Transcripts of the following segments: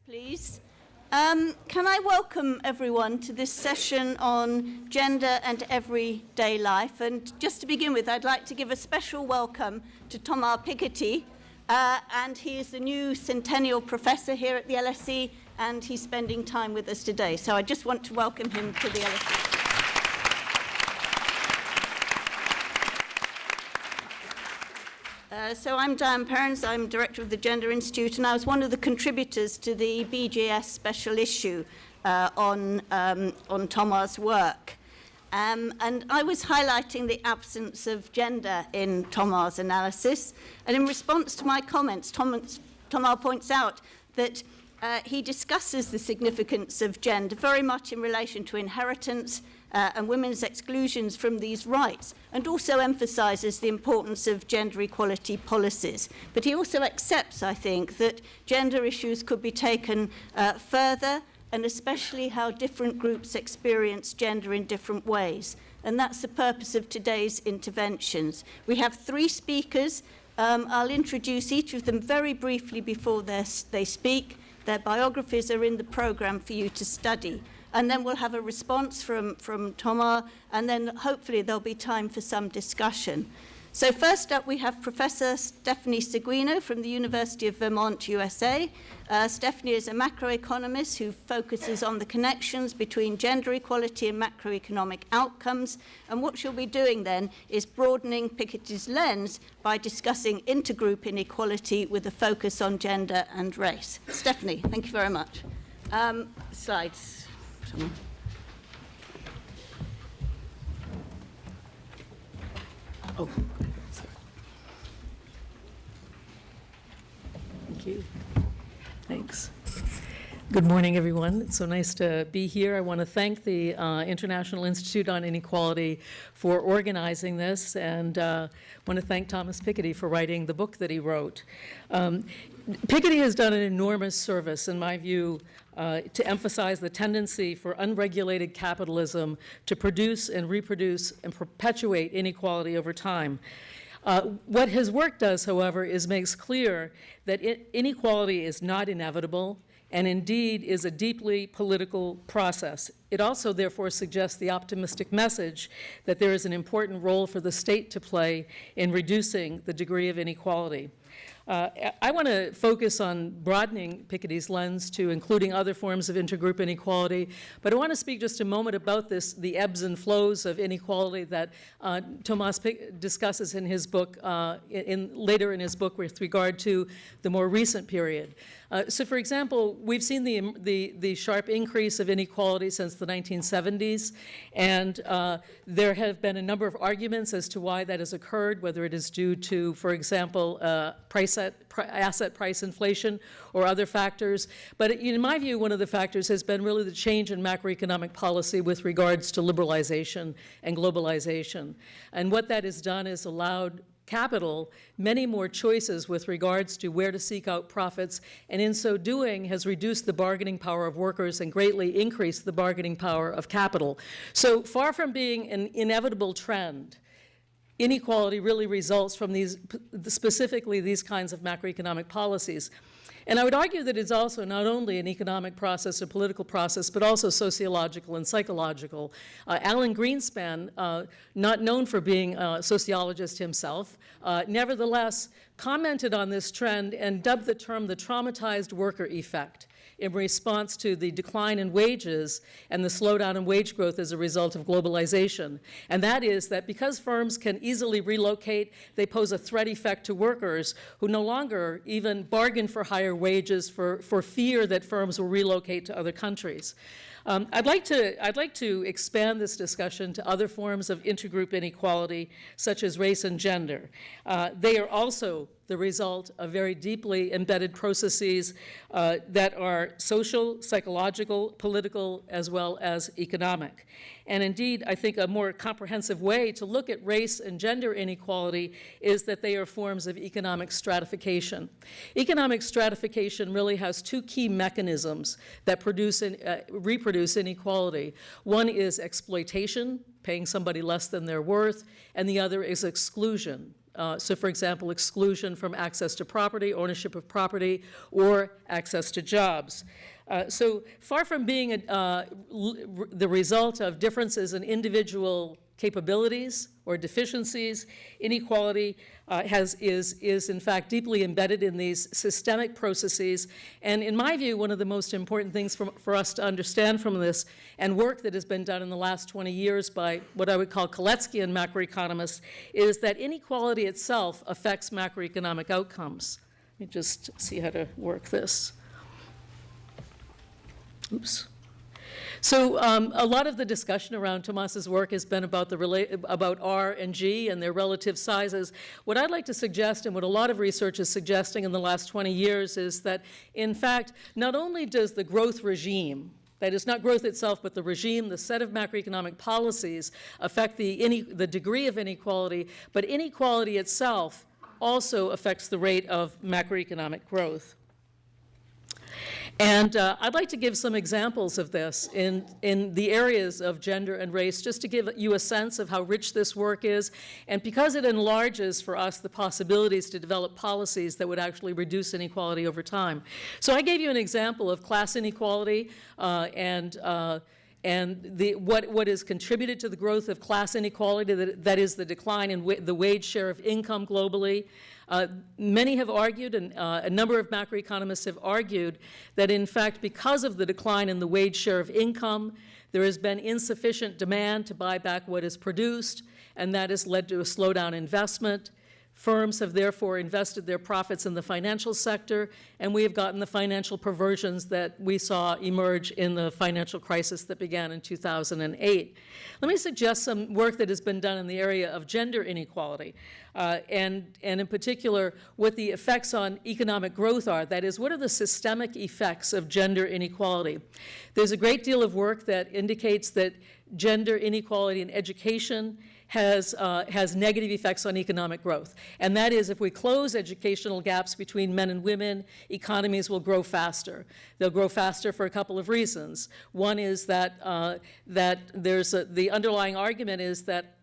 Please. Can I welcome everyone to this session on gender and everyday life? And just to begin with, I'd like to give a special welcome to Thomas Piketty, and he is the new Centennial Professor here at the LSE, and he's spending time with us today. So I just want to welcome him to the LSE. So I'm Diane Perrons, I'm Director of the Gender Institute, and I was one of the contributors to the BGS special issue on Thomas' work. And I was highlighting the absence of gender in Thomas' analysis, and in response to my comments, Thomas points out that he discusses the significance of gender very much in relation to inheritance and women's exclusions from these rights, and also emphasises the importance of gender equality policies. But he also accepts, I think, that gender issues could be taken further, and especially how different groups experience gender in different ways. And that's the purpose of today's interventions. We have 3 speakers. I'll introduce each of them very briefly before they speak. Their biographies are in the programme for you to study. And then we'll have a response from Thomas, and then hopefully there'll be time for some discussion. So first up, we have Professor Stephanie Seguino from the University of Vermont, USA. Stephanie is a macroeconomist who focuses on the connections between gender equality and macroeconomic outcomes. And what she'll be doing then is broadening Piketty's lens by discussing intergroup inequality with a focus on gender and race. Stephanie, thank you very much. Slides. Oh, sorry. Thank you. Thanks. Good morning, everyone. It's so nice to be here. I want to thank the International Institute on Inequality for organizing this, and want to thank Thomas Piketty for writing the book that he wrote. Piketty has done an enormous service, in my view, to emphasize the tendency for unregulated capitalism to produce and reproduce and perpetuate inequality over time. What his work does, however, is makes clear that inequality is not inevitable and indeed is a deeply political process. It also, therefore, suggests the optimistic message that there is an important role for the state to play in reducing the degree of inequality. I want to focus on broadening Piketty's lens to including other forms of intergroup inequality, but I want to speak just a moment about the ebbs and flows of inequality that Thomas discusses in his book, later in his book with regard to the more recent period. So, for example, we've seen the sharp increase of inequality since the 1970s, and there have been a number of arguments as to why that has occurred, whether it is due to, for example, asset price inflation or other factors. But in my view, one of the factors has been really the change in macroeconomic policy with regards to liberalization and globalization. And what that has done is allowed capital many more choices with regards to where to seek out profits, and in so doing has reduced the bargaining power of workers and greatly increased the bargaining power of capital. So far from being an inevitable trend, inequality really results from specifically these kinds of macroeconomic policies. And I would argue that it's also not only an economic process or political process, but also sociological and psychological. Alan Greenspan, not known for being a sociologist himself, nevertheless commented on this trend and dubbed the term the traumatized worker effect in response to the decline in wages and the slowdown in wage growth as a result of globalization. And that is that because firms can easily relocate, they pose a threat effect to workers who no longer even bargain for higher wages for fear that firms will relocate to other countries. I'd like to expand this discussion to other forms of intergroup inequality, such as race and gender. They are also the result of very deeply embedded processes that are social, psychological, political, as well as economic. And indeed, I think a more comprehensive way to look at race and gender inequality is that they are forms of economic stratification. Economic stratification really has 2 key mechanisms that reproduce inequality. One is exploitation, paying somebody less than their worth, and the other is exclusion, So for example, exclusion from access to property, ownership of property, or access to jobs. So far from being the result of differences in individual capabilities or deficiencies, inequality is in fact deeply embedded in these systemic processes. And in my view, one of the most important things for us to understand from this, and work that has been done in the last 20 years by what I would call Kaleckian macroeconomists, is that inequality itself affects macroeconomic outcomes. Let me just see how to work this. Oops. So a lot of the discussion around Thomas's work has been about about R and G and their relative sizes. What I'd like to suggest, and what a lot of research is suggesting in the last 20 years, is that, in fact, not only does the growth regime, that is not growth itself, but the regime, the set of macroeconomic policies, affect the degree of inequality, but inequality itself also affects the rate of macroeconomic growth. And I'd like to give some examples of this in the areas of gender and race, just to give you a sense of how rich this work is, and because it enlarges for us the possibilities to develop policies that would actually reduce inequality over time. So I gave you an example of class inequality and what has contributed to the growth of class inequality, that is the decline in the wage share of income globally. Many have argued, and a number of macroeconomists have argued, that in fact, because of the decline in the wage share of income, there has been insufficient demand to buy back what is produced, and that has led to a slowdown in investment. Firms have therefore invested their profits in the financial sector, and we have gotten the financial perversions that we saw emerge in the financial crisis that began in 2008. Let me suggest some work that has been done in the area of gender inequality, and in particular, what the effects on economic growth are. That is, what are the systemic effects of gender inequality? There's a great deal of work that indicates that gender inequality in education has negative effects on economic growth. And that is, if we close educational gaps between men and women, economies will grow faster. They'll grow faster for a couple of reasons. One is that the underlying argument is that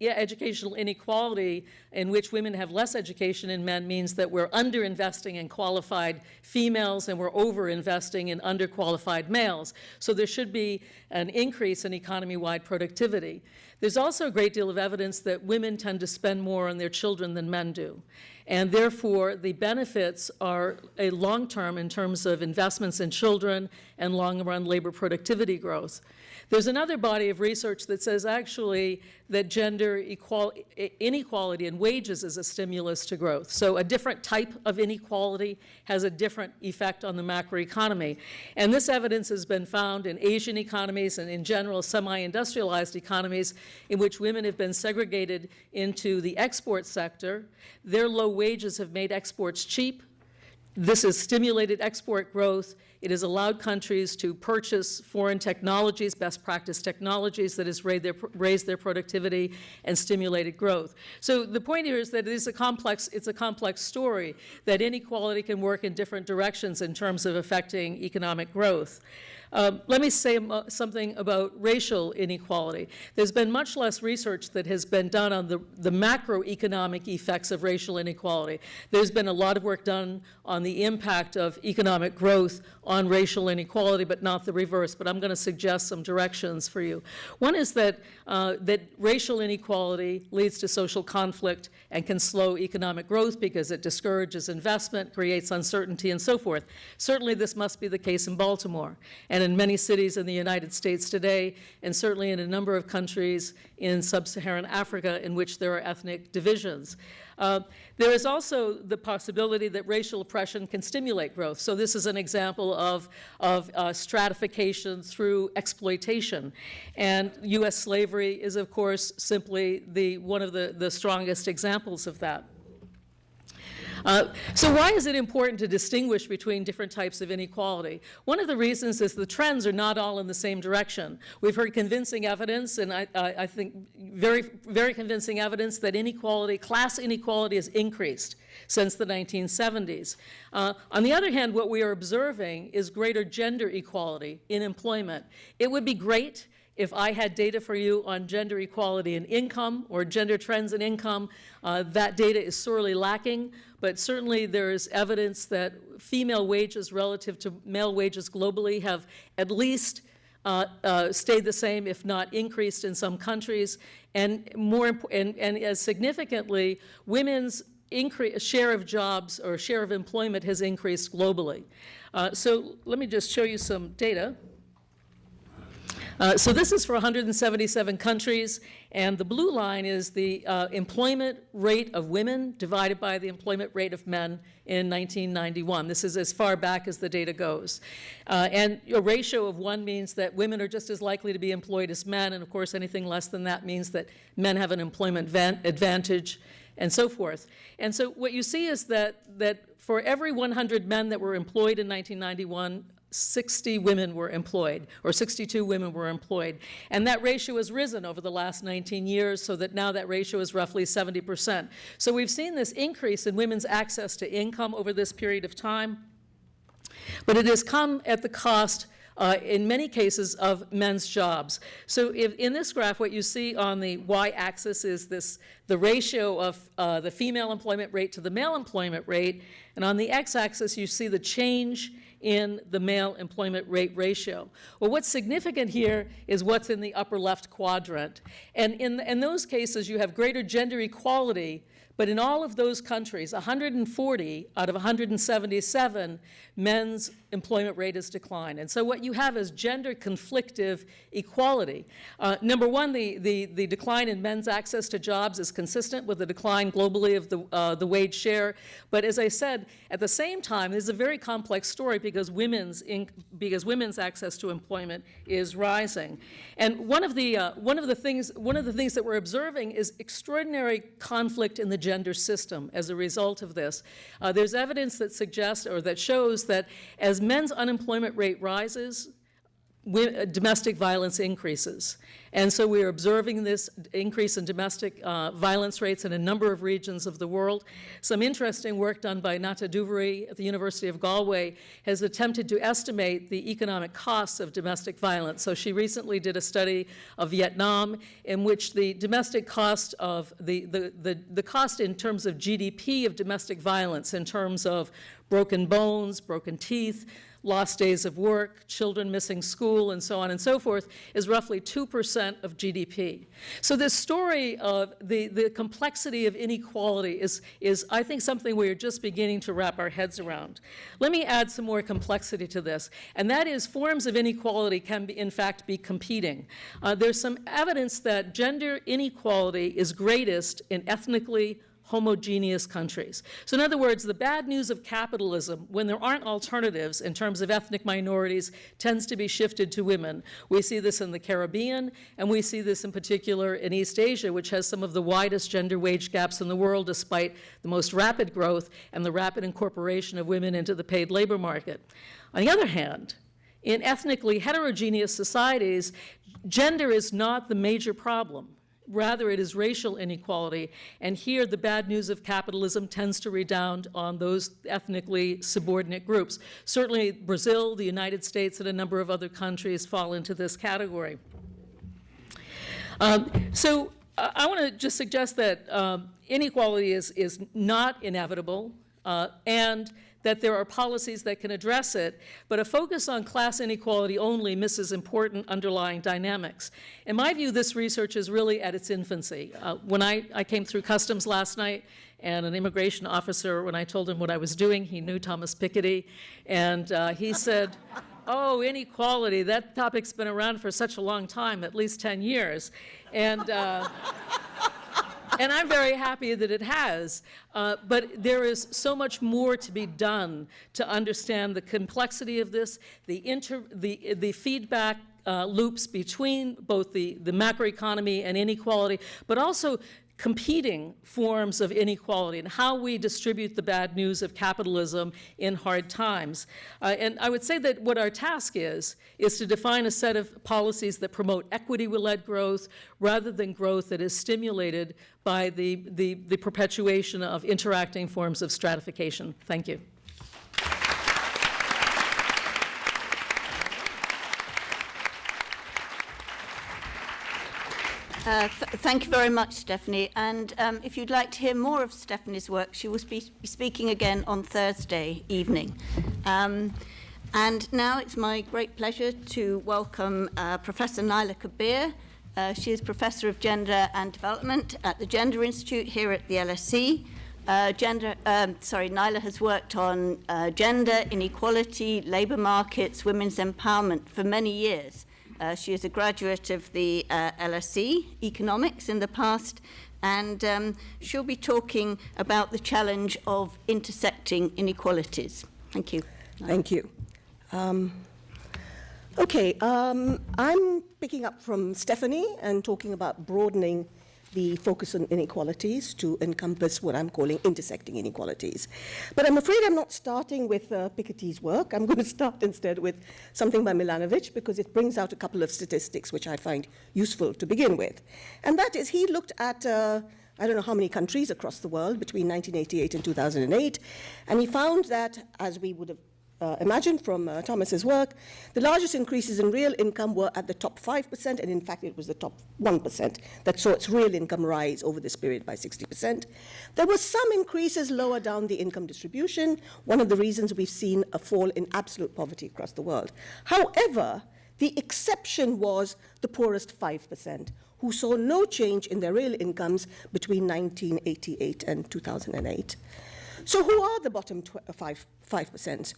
educational inequality in which women have less education than men means that we're underinvesting in qualified females and we're overinvesting in underqualified males. So there should be an increase in economy-wide productivity. There's also a great deal of evidence that women tend to spend more on their children than men do. And therefore, the benefits are a long-term in terms of investments in children and long-run labor productivity growth. There's another body of research that says actually that gender inequality in wages is a stimulus to growth. So a different type of inequality has a different effect on the macroeconomy. And this evidence has been found in Asian economies and in general semi-industrialized economies in which women have been segregated into the export sector. Their low wages have made exports cheap. This has stimulated export growth. It has allowed countries to purchase foreign technologies, best practice technologies that has raised their productivity and stimulated growth. So the point here is that it's a complex story, that inequality can work in different directions in terms of affecting economic growth. Let me say something about racial inequality. There's been much less research that has been done on the macroeconomic effects of racial inequality. There's been a lot of work done on the impact of economic growth on racial inequality, but not the reverse. But I'm going to suggest some directions for you. One is that racial inequality leads to social conflict and can slow economic growth because it discourages investment, creates uncertainty, and so forth. Certainly this must be the case in Baltimore and in many cities in the United States today, and certainly in a number of countries in sub-Saharan Africa in which there are ethnic divisions. There is also the possibility that racial oppression can stimulate growth. So this is an example of stratification through exploitation. And U.S. slavery is, of course, simply one of the strongest examples of that. So why is it important to distinguish between different types of inequality? One of the reasons is the trends are not all in the same direction. We've heard convincing evidence, and I think very, very convincing evidence that class inequality has increased since the 1970s. On the other hand, what we are observing is greater gender equality in employment. It would be great if I had data for you on gender equality in income or gender trends in income. That data is sorely lacking, but certainly there is evidence that female wages relative to male wages globally have at least stayed the same, if not increased in some countries, and as significantly, women's share of jobs or share of employment has increased globally. So let me just show you some data. So this is for 177 countries, and the blue line is the employment rate of women divided by the employment rate of men in 1991. This is as far back as the data goes. And a ratio of 1 means that women are just as likely to be employed as men, and of course anything less than that means that men have an employment advantage, and so forth. And so what you see is that for every 100 men that were employed in 1991, 60 women were employed, or 62 women were employed. And that ratio has risen over the last 19 years, so that now that ratio is roughly 70%. So we've seen this increase in women's access to income over this period of time, but it has come at the cost in many cases of men's jobs. So in this graph, what you see on the y-axis is the ratio of the female employment rate to the male employment rate, and on the x-axis you see the change in the male employment rate ratio. Well, what's significant here is what's in the upper left quadrant. And in those cases, you have greater gender equality, but in all of those countries, 140 out of 177, men's employment rate has declined. And so what you have is gender conflictive equality. Number one, the decline in men's access to jobs is consistent with the decline globally of the wage share. But as I said, at the same time, this is a very complex story because women's access to employment is rising. And one of the things that we're observing is extraordinary conflict in the gender system as a result of this. There's evidence that suggests or that shows that as men's unemployment rate rises, domestic violence increases. And so we are observing this increase in domestic violence rates in a number of regions of the world. Some interesting work done by Nata Duveri at the University of Galway has attempted to estimate the economic costs of domestic violence. So she recently did a study of Vietnam in which the domestic cost of the cost in terms of GDP of domestic violence, in terms of broken bones, broken teeth, lost days of work, children missing school, and so on and so forth, is roughly 2% of GDP. So this story of the complexity of inequality is, I think, something we are just beginning to wrap our heads around. Let me add some more complexity to this, and that is forms of inequality can, in fact, be competing. There's some evidence that gender inequality is greatest in ethnically homogeneous countries. So in other words, the bad news of capitalism, when there aren't alternatives in terms of ethnic minorities, tends to be shifted to women. We see this in the Caribbean, and we see this in particular in East Asia, which has some of the widest gender wage gaps in the world, despite the most rapid growth and the rapid incorporation of women into the paid labor market. On the other hand, in ethnically heterogeneous societies, gender is not the major problem. Rather, it is racial inequality, and here the bad news of capitalism tends to redound on those ethnically subordinate groups. Certainly Brazil, the United States, and a number of other countries fall into this category. So I want to just suggest that inequality is not inevitable, and that there are policies that can address it, but a focus on class inequality only misses important underlying dynamics. In my view, this research is really at its infancy. When I came through customs last night, and an immigration officer, when I told him what I was doing, he knew Thomas Piketty, and he said, "Oh, inequality, that topic's been around for such a long time, at least 10 years. And I'm very happy that it has, but there is so much more to be done to understand the complexity of this, the feedback loops between both the macroeconomy and inequality, but also competing forms of inequality and how we distribute the bad news of capitalism in hard times. And I would say that what our task is to define a set of policies that promote equity-led growth rather than growth that is stimulated by the perpetuation of interacting forms of stratification. Thank you. Thank you very much, Stephanie. And if you'd like to hear more of Stephanie's work, she will be speaking again on Thursday evening. And now it's my great pleasure to welcome Professor Naila Kabeer. She is Professor of Gender and Development at the Gender Institute here at the LSE. Naila has worked on gender, inequality, labour markets, women's empowerment for many years. She is a graduate of the LSE Economics in the past, and she'll be talking about the challenge of intersecting inequalities. Thank you. Thank you. I'm picking up from Stephanie and talking about broadening the focus on inequalities to encompass what I'm calling intersecting inequalities. But I'm afraid I'm not starting with Piketty's work. I'm going to start instead with something by Milanovic, because it brings out a couple of statistics which I find useful to begin with. And that is, he looked at I don't know how many countries across the world between 1988 and 2008, and he found that, as we would have imagined from Thomas's work, the largest increases in real income were at the top 5%, and in fact it was the top 1% that saw its real income rise over this period by 60%. There were some increases lower down the income distribution, one of the reasons we've seen a fall in absolute poverty across the world. However, the exception was the poorest 5%, who saw no change in their real incomes between 1988 and 2008. So who are the bottom 5%?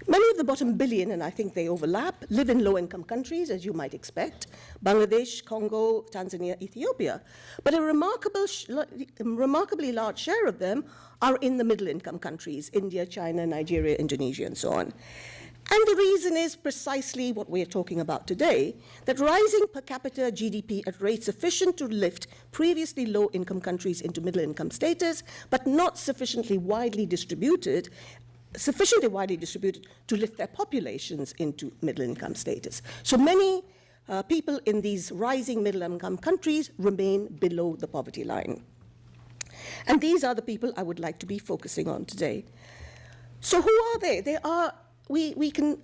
Many of the bottom billion, and I think they overlap, live in low-income countries, as you might expect: Bangladesh, Congo, Tanzania, Ethiopia. But a remarkably large share of them are in the middle-income countries: India, China, Nigeria, Indonesia, and so on. And the reason is precisely what we're talking about today, that rising per capita GDP at rates sufficient to lift previously low-income countries into middle-income status, but not sufficiently widely distributed to lift their populations into middle-income status. So many people in these rising middle-income countries remain below the poverty line. And these are the people I would like to be focusing on today. So who are they? We can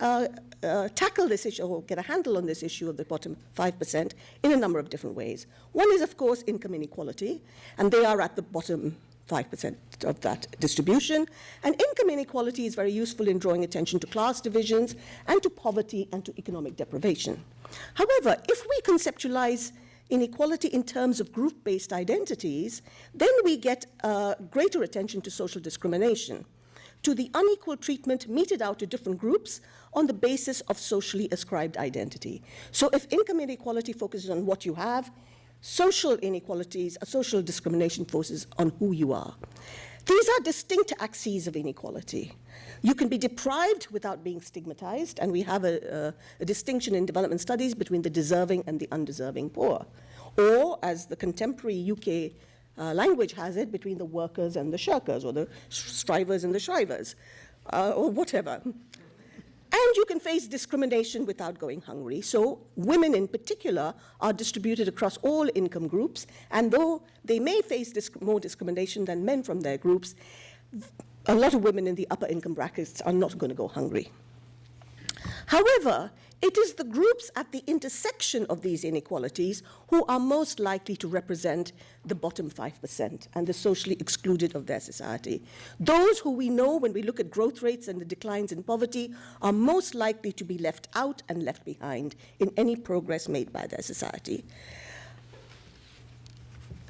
tackle this issue, or get a handle on this issue of the bottom 5% in a number of different ways. One is, of course, income inequality, and they are at the bottom 5% of that distribution. And income inequality is very useful in drawing attention to class divisions and to poverty and to economic deprivation. However, if we conceptualize inequality in terms of group-based identities, then we get greater attention to social discrimination, to the unequal treatment meted out to different groups on the basis of socially ascribed identity. So if income inequality focuses on what you have, social inequalities, social discrimination focuses on who you are. These are distinct axes of inequality. You can be deprived without being stigmatized, and we have a distinction in development studies between the deserving and the undeserving poor. Or, as the contemporary UK language has it, between the workers and the shirkers, or the strivers and the shrivers, or whatever. And you can face discrimination without going hungry. So women in particular are distributed across all income groups, and though they may face more discrimination than men from their groups, a lot of women in the upper income brackets are not going to go hungry. However, it is the groups at the intersection of these inequalities who are most likely to represent the bottom 5% and the socially excluded of their society. Those who we know, when we look at growth rates and the declines in poverty, are most likely to be left out and left behind in any progress made by their society.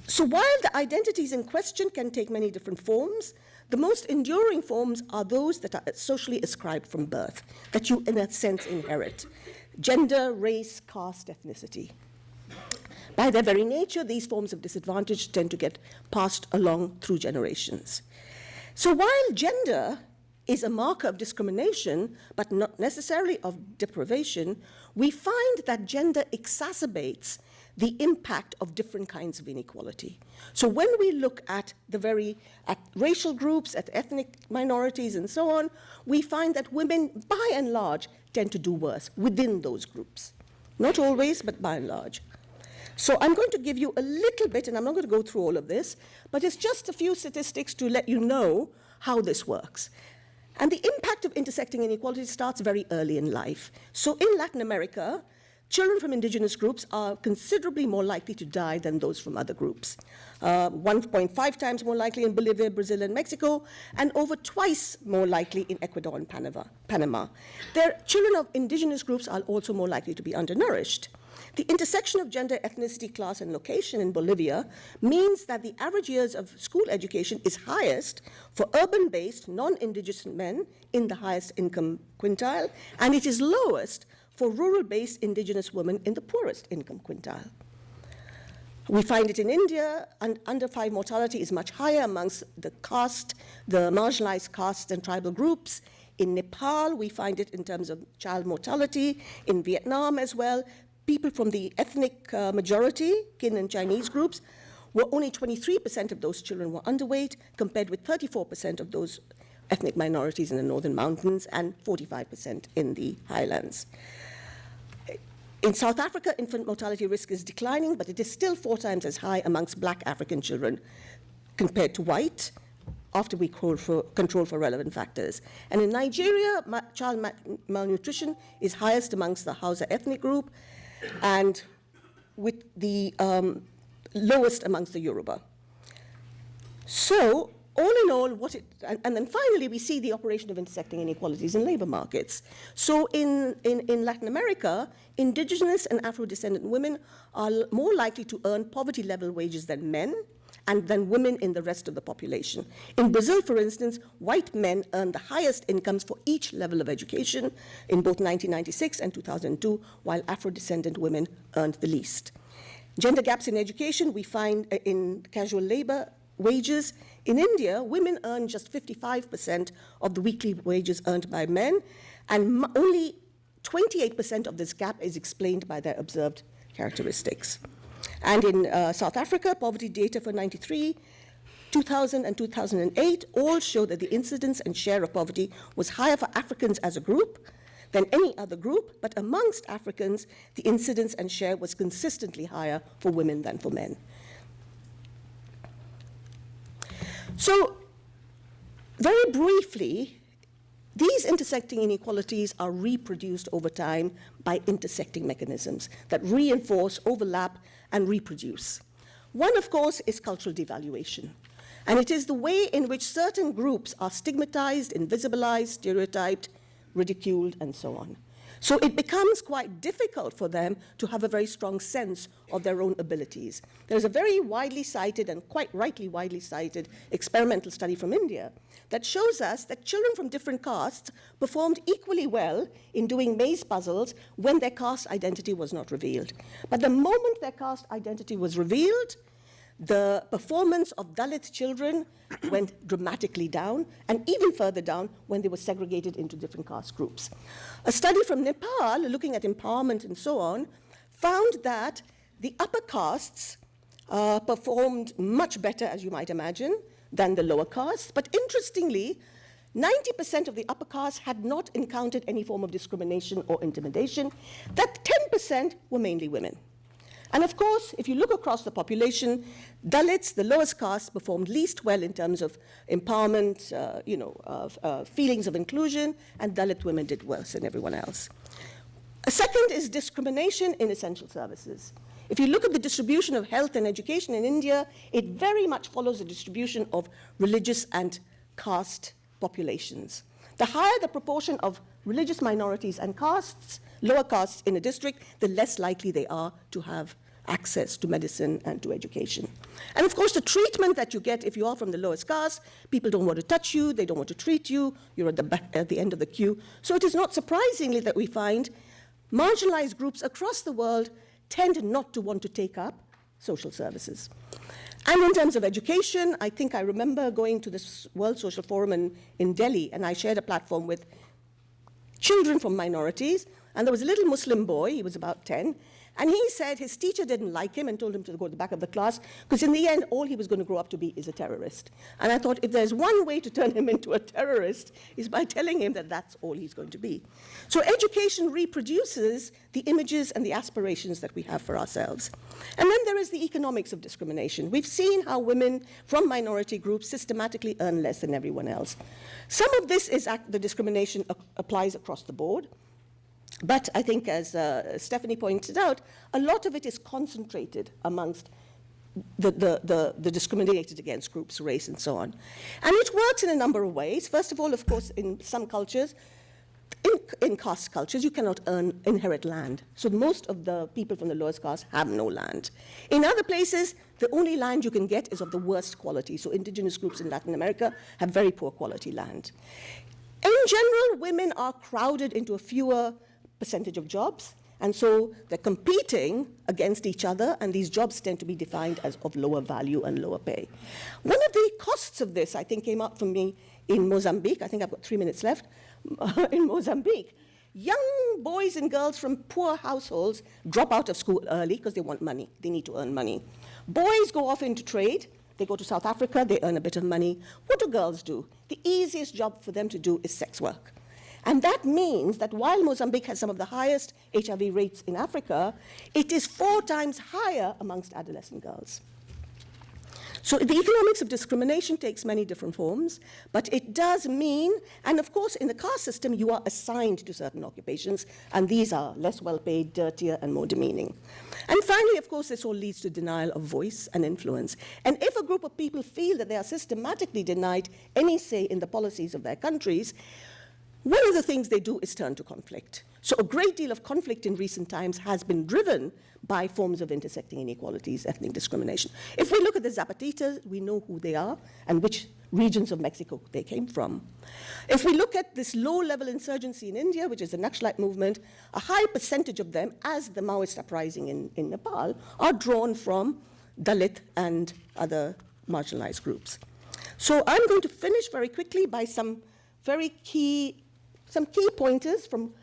So while the identities in question can take many different forms, the most enduring forms are those that are socially ascribed from birth, that you, in a sense, inherit: gender, race, caste, ethnicity. By their very nature, these forms of disadvantage tend to get passed along through generations. So while gender is a marker of discrimination, but not necessarily of deprivation, we find that gender exacerbates the impact of different kinds of inequality. So when we look at at racial groups, at ethnic minorities, and so on, we find that women, by and large, tend to do worse within those groups. Not always, but by and large. So I'm going to give you a little bit, and I'm not going to go through all of this, but it's just a few statistics to let you know how this works. And the impact of intersecting inequality starts very early in life. So in Latin America, children from indigenous groups are considerably more likely to die than those from other groups. 1.5 times more likely in Bolivia, Brazil, and Mexico, and over twice more likely in Ecuador and Panama. Children of indigenous groups are also more likely to be undernourished. The intersection of gender, ethnicity, class, and location in Bolivia means that the average years of school education is highest for urban-based, non-indigenous men in the highest income quintile, and it is lowest for rural-based indigenous women in the poorest income quintile. We find it in India, and under 5 mortality is much higher amongst the marginalized castes and tribal groups. In Nepal, we find it in terms of child mortality. In Vietnam as well, people from the ethnic majority, Kin and Chinese groups, were only 23% of those children were underweight, compared with 34% of those ethnic minorities in the northern mountains and 45% in the highlands. In South Africa, infant mortality risk is declining, but it is still 4 times as high amongst black African children compared to white, after we control for relevant factors. And in Nigeria, child malnutrition is highest amongst the Hausa ethnic group, and with the lowest amongst the Yoruba. So, all in all, and then finally we see the operation of intersecting inequalities in labor markets. So in Latin America, indigenous and Afro-descendant women are more likely to earn poverty-level wages than men, and than women in the rest of the population. In Brazil, for instance, white men earn the highest incomes for each level of education in both 1996 and 2002, while Afro-descendant women earned the least. Gender gaps in education we find in casual labor wages. In India, women earn just 55% of the weekly wages earned by men, and only 28% of this gap is explained by their observed characteristics. And in South Africa, poverty data for 93, 2000, and 2008 all show that the incidence and share of poverty was higher for Africans as a group than any other group, but amongst Africans, the incidence and share was consistently higher for women than for men. So, very briefly, these intersecting inequalities are reproduced over time by intersecting mechanisms that reinforce, overlap, and reproduce. One, of course, is cultural devaluation. And it is the way in which certain groups are stigmatized, invisibilized, stereotyped, ridiculed, and so on. So it becomes quite difficult for them to have a very strong sense of their own abilities. There's a very widely cited, and quite rightly widely cited, experimental study from India that shows us that children from different castes performed equally well in doing maze puzzles when their caste identity was not revealed. But the moment their caste identity was revealed, the performance of Dalit children went dramatically down, and even further down when they were segregated into different caste groups. A study from Nepal, looking at empowerment and so on, found that the upper castes performed much better, as you might imagine, than the lower castes. But interestingly, 90% of the upper castes had not encountered any form of discrimination or intimidation. That 10% were mainly women. And of course, if you look across the population, Dalits, the lowest caste, performed least well in terms of empowerment, feelings of inclusion, and Dalit women did worse than everyone else. A second is discrimination in essential services. If you look at the distribution of health and education in India, it very much follows the distribution of religious and caste populations. The higher the proportion of religious minorities and castes, lower castes in a district, the less likely they are to have access to medicine and to education. And of course, the treatment that you get if you are from the lowest caste, people don't want to touch you, they don't want to treat you, you're at the back, at the end of the queue. So it is not surprisingly that we find marginalized groups across the world tend not to want to take up social services. And in terms of education, I think I remember going to this World Social Forum in Delhi, and I shared a platform with children from minorities, and there was a little Muslim boy, he was about 10, and he said his teacher didn't like him and told him to go to the back of the class, because in the end, all he was going to grow up to be is a terrorist. And I thought, if there's one way to turn him into a terrorist, is by telling him that that's all he's going to be. So education reproduces the images and the aspirations that we have for ourselves. And then there is the economics of discrimination. We've seen how women from minority groups systematically earn less than everyone else. Some of this is the discrimination applies across the board. But I think, as Stephanie pointed out, a lot of it is concentrated amongst the discriminated against groups, race, and so on. And it works in a number of ways. First of all, of course, in some cultures, in caste cultures, you cannot inherit land. So most of the people from the lowest caste have no land. In other places, the only land you can get is of the worst quality. So indigenous groups in Latin America have very poor quality land. In general, women are crowded into a fewer percentage of jobs, and so they're competing against each other, and these jobs tend to be defined as of lower value and lower pay. One of the costs of this, I think, came up for me in Mozambique. I think I've got 3 minutes left. In Mozambique, young boys and girls from poor households drop out of school early because they want money. They need to earn money. Boys go off into trade. They go to South Africa. They earn a bit of money. What do girls do? The easiest job for them to do is sex work. And that means that while Mozambique has some of the highest HIV rates in Africa, it is 4 times higher amongst adolescent girls. So the economics of discrimination takes many different forms, but it does mean, and of course in the caste system you are assigned to certain occupations, and these are less well-paid, dirtier, and more demeaning. And finally, of course, this all leads to denial of voice and influence. And if a group of people feel that they are systematically denied any say in the policies of their countries, one of the things they do is turn to conflict. So a great deal of conflict in recent times has been driven by forms of intersecting inequalities, ethnic discrimination. If we look at the Zapatistas, we know who they are and which regions of Mexico they came from. If we look at this low-level insurgency in India, which is the Naxalite movement, a high percentage of them, as the Maoist uprising in Nepal, are drawn from Dalit and other marginalized groups. So I'm going to finish very quickly by some key pointers from,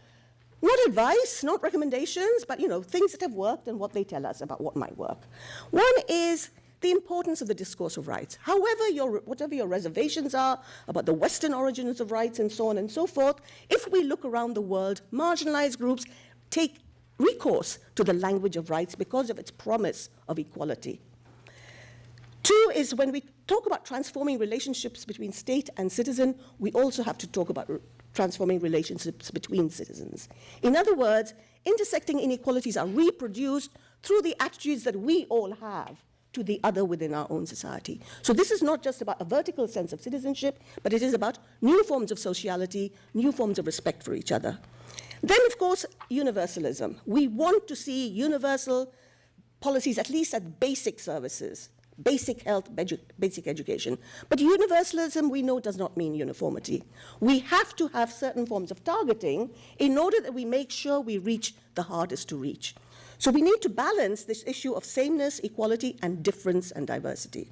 not advice, not recommendations, but things that have worked and what they tell us about what might work. One is the importance of the discourse of rights. Whatever your reservations are about the Western origins of rights and so on and so forth, if we look around the world, marginalized groups take recourse to the language of rights because of its promise of equality. 2 is when we talk about transforming relationships between state and citizen, we also have to talk about transforming relationships between citizens. In other words, intersecting inequalities are reproduced through the attitudes that we all have to the other within our own society. So this is not just about a vertical sense of citizenship, but it is about new forms of sociality, new forms of respect for each other. Then, of course, universalism. We want to see universal policies, at least at basic services, basic health, basic education. But universalism, we know, does not mean uniformity. We have to have certain forms of targeting in order that we make sure we reach the hardest to reach. So we need to balance this issue of sameness, equality, and difference and diversity.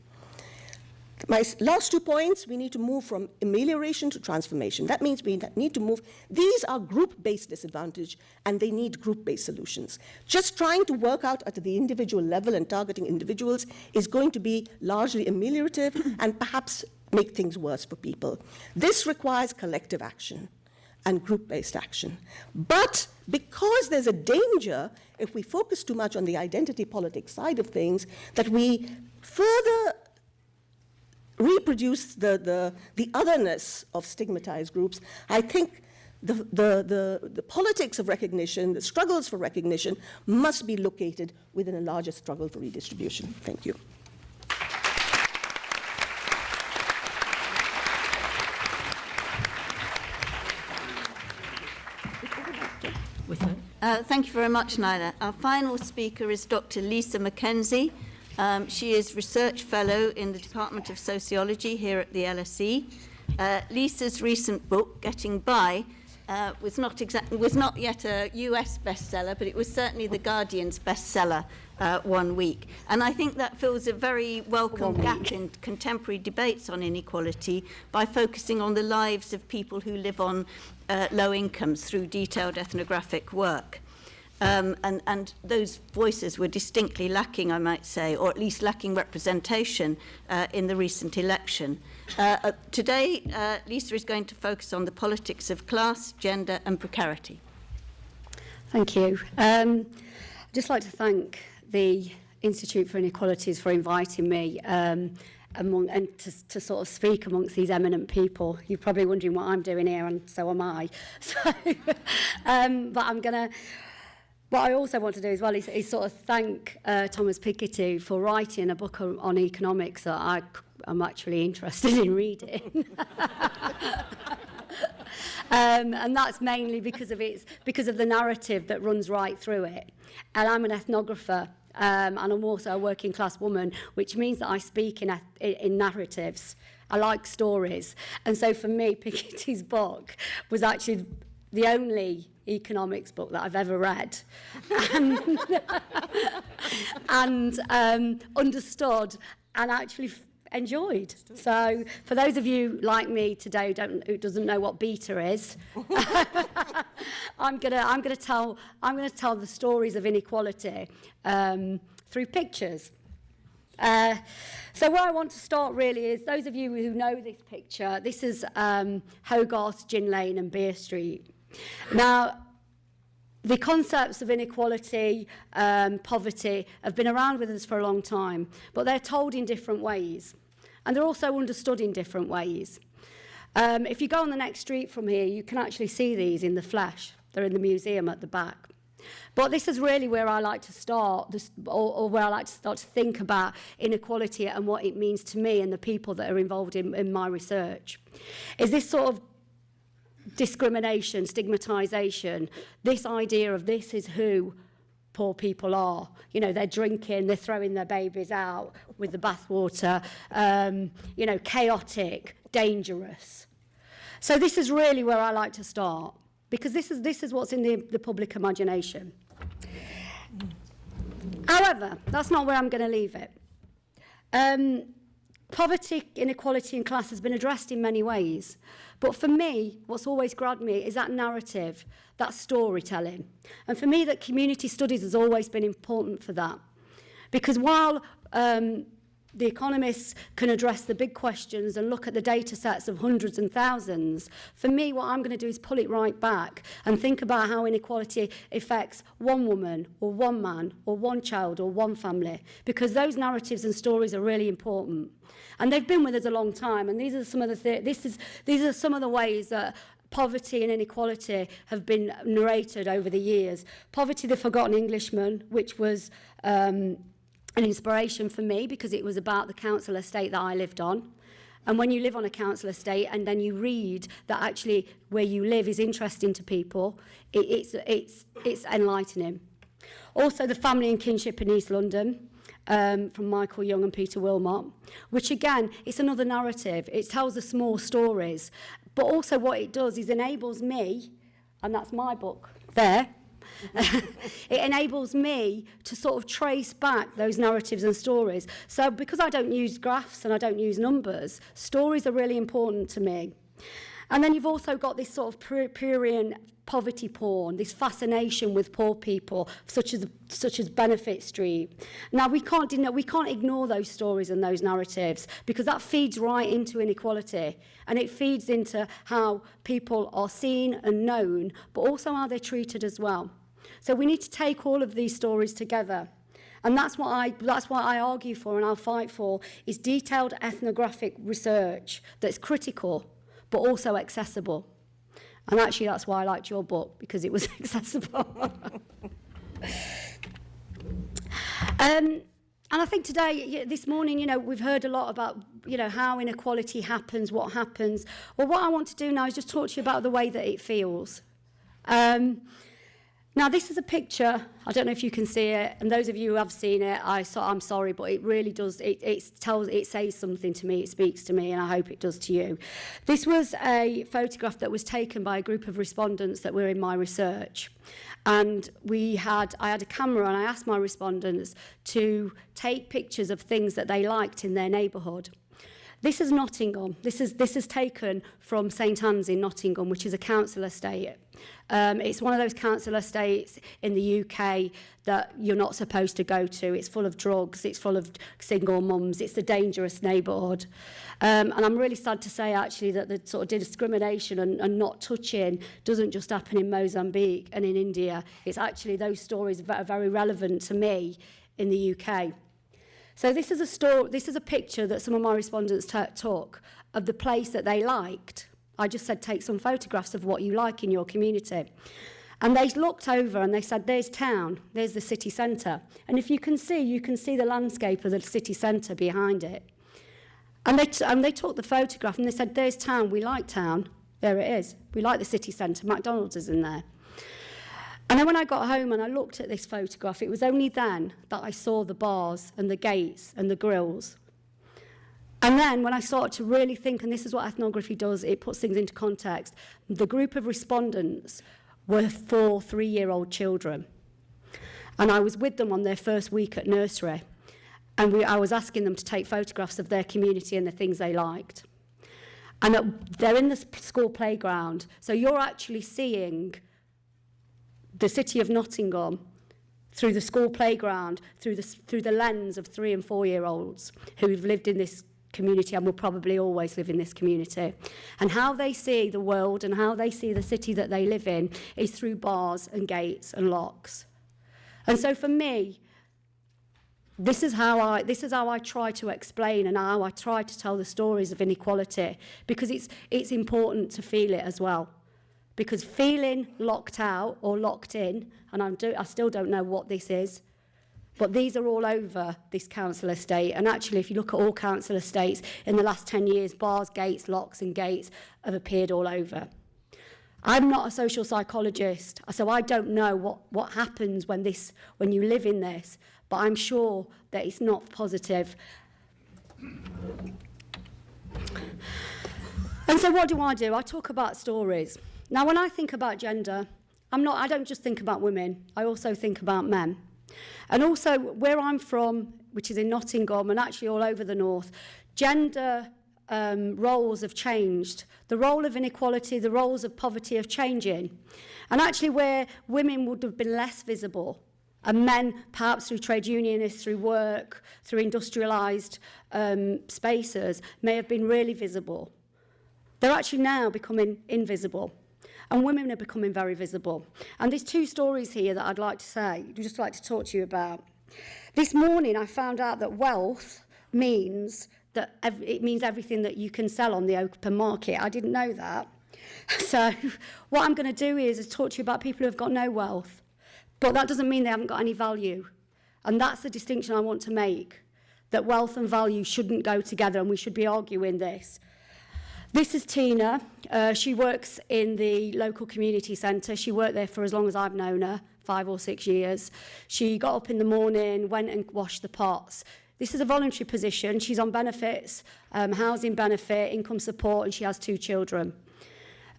My last 2 points, we need to move from amelioration to transformation. That means we need to move. These are group-based disadvantage, and they need group-based solutions. Just trying to work out at the individual level and targeting individuals is going to be largely ameliorative and perhaps make things worse for people. This requires collective action and group-based action. But because there's a danger, if we focus too much on the identity politics side of things, that we further reproduce the otherness of stigmatized groups. I think the politics of recognition, the struggles for recognition, must be located within a larger struggle for redistribution. Thank you. Thank you very much, Naila. Our final speaker is Dr. Lisa McKenzie. She is Research Fellow in the Department of Sociology here at the LSE. Lisa's recent book, Getting By, was not yet a US bestseller, but it was certainly The Guardian's bestseller one week. And I think that fills a very welcome gap in contemporary debates on inequality by focusing on the lives of people who live on low incomes through detailed ethnographic work. And those voices were distinctly lacking, I might say, or at least lacking representation in the recent election. Today, Lisa is going to focus on the politics of class, gender, and precarity. Thank you. I'd just like to thank the Institute for Inequalities for inviting me. and to sort of speak amongst these eminent people. You're probably wondering what I'm doing here, and so am I. So, but what I also want to do as well is sort of thank Thomas Piketty for writing a book on economics that I'm actually interested in reading. And that's mainly because of the narrative that runs right through it. And I'm an ethnographer, and I'm also a working class woman, which means that I speak in narratives. I like stories. And so for me, Piketty's book was actually the only economics book that I've ever read and understood and actually enjoyed. So for those of you like me today who doesn't know what beta is, I'm gonna tell the stories of inequality through pictures. So where I want to start really is those of you who know this picture. This is Hogarth, Gin Lane and Beer Street. Now, the concepts of inequality, poverty, have been around with us for a long time, but they're told in different ways, and they're also understood in different ways. If you go on the next street from here, you can actually see these in the flesh. They're in the museum at the back. But this is really where I like to start, or where I like to start to think about inequality and what it means to me and the people that are involved in my research. Is this sort of discrimination, stigmatisation, this idea of this is who poor people are. You know, they're drinking, they're throwing their babies out with the bathwater, you know, chaotic, dangerous. So this is really where I like to start, because this is what's in the public imagination. However, that's not where I'm going to leave it. Poverty, inequality and class has been addressed in many ways. But for me, what's always grabbed me is that narrative, that storytelling. And for me, that community studies has always been important for that. Because while the economists can address the big questions and look at the data sets of hundreds and thousands, for me, what I'm going to do is pull it right back and think about how inequality affects one woman or one man or one child or one family, because those narratives and stories are really important. And they've been with us a long time, and these are some of the ways that poverty and inequality have been narrated over the years. Poverty, the Forgotten Englishman, which was an inspiration for me because it was about the council estate that I lived on. And when you live on a council estate and then you read that actually where you live is interesting to people, it's enlightening. Also, The Family and Kinship in East London, from Michael Young and Peter Wilmot, which again, it's another narrative. It tells the small stories. But also what it does is enables me, and that's my book there, it enables me to sort of trace back those narratives and stories. So because I don't use graphs and I don't use numbers, stories are really important to me. And then you've also got this sort of prurient poverty porn, this fascination with poor people, such as Benefit Street. Now we can't ignore those stories and those narratives, because that feeds right into inequality, and it feeds into how people are seen and known, but also how they're treated as well. So we need to take all of these stories together. And that's what I argue for and I'll fight for, is detailed ethnographic research that's critical but also accessible. And actually that's why I liked your book, because it was accessible. And I think today, this morning, we've heard a lot about, how inequality happens, what happens. Well, what I want to do now is just talk to you about the way that it feels. Now, this is a picture. I don't know if you can see it, and those of you who have seen it, I'm sorry, but it really does. It says something to me. It speaks to me, and I hope it does to you. This was a photograph that was taken by a group of respondents that were in my research, and I had a camera, and I asked my respondents to take pictures of things that they liked in their neighbourhood. This is Nottingham. This is taken from St Anne's in Nottingham, which is a council estate. It's one of those council estates in the UK that you're not supposed to go to. It's full of drugs. It's full of single mums. It's a dangerous neighbourhood. And I'm really sad to say, actually, that the sort of discrimination and not touching doesn't just happen in Mozambique and in India. It's actually those stories that are very relevant to me in the UK. So this is a story. This is a picture that some of my respondents took of the place that they liked. I just said, take some photographs of what you like in your community. And they looked over and they said, there's town, there's the city centre. And if you can see the landscape of the city centre behind it. And they took the photograph and they said, there's town, we like town. There it is. We like the city centre, McDonald's is in there. And then when I got home and I looked at this photograph, it was only then that I saw the bars and the gates and the grills. And then when I started to really think, and this is what ethnography does, it puts things into context, the group of respondents were 4 3-year-old children. And I was with them on their first week at nursery. And I was asking them to take photographs of their community and the things they liked. And they're in the school playground. So you're actually seeing the city of Nottingham through the school playground, through the lens of 3 and 4-year-olds who've lived in this community and will probably always live in this community. And how they see the world and how they see the city that they live in is through bars and gates and locks. And so for me, this is how I try to explain and how I try to tell the stories of inequality, because it's important to feel it as well. Because feeling locked out or locked in, and I still don't know what this is, but these are all over this council estate. And actually, if you look at all council estates in the last 10 years, bars, gates, locks and gates have appeared all over. I'm not a social psychologist, so I don't know what happens when you live in this, but I'm sure that it's not positive. And so what do? I talk about stories. Now, when I think about gender, I don't just think about women, I also think about men. And also, where I'm from, which is in Nottingham and actually all over the north, gender roles have changed. The role of inequality, the roles of poverty are changing. And actually, where women would have been less visible, and men, perhaps through trade unionists, through work, through industrialised spaces, may have been really visible. They're actually now becoming invisible. And women are becoming very visible. And there's 2 stories here that I'd like to talk to you about. This morning I found out that wealth means everything that you can sell on the open market. I didn't know that. So what I'm going to do is talk to you about people who have got no wealth. But that doesn't mean they haven't got any value. And that's the distinction I want to make, that wealth and value shouldn't go together, and we should be arguing this. This is Tina. She works in the local community centre. She worked there for as long as I've known her, 5 or 6 years. She got up in the morning, went and washed the pots. This is a voluntary position. She's on benefits, housing benefit, income support, and she has 2 children.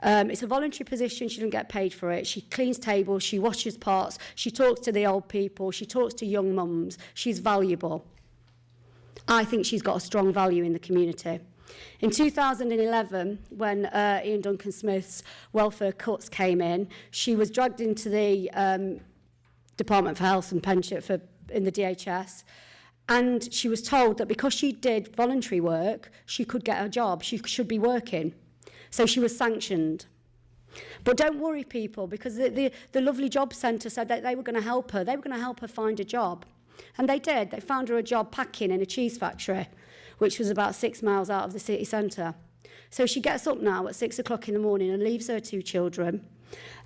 It's a voluntary position. She doesn't get paid for it. She cleans tables, she washes pots, she talks to the old people, she talks to young mums. She's valuable. I think she's got a strong value in the community. In 2011, when Ian Duncan Smith's welfare cuts came in, she was dragged into the Department for Health and Pension in the DHS, and she was told that because she did voluntary work, she could get a job, she should be working. So she was sanctioned. But don't worry, people, because the lovely job centre said that they were going to help her. They were going to help her find a job. And they did. They found her a job packing in a cheese factory, which was about 6 miles out of the city centre. So she gets up now at 6 o'clock in the morning and leaves her 2 children.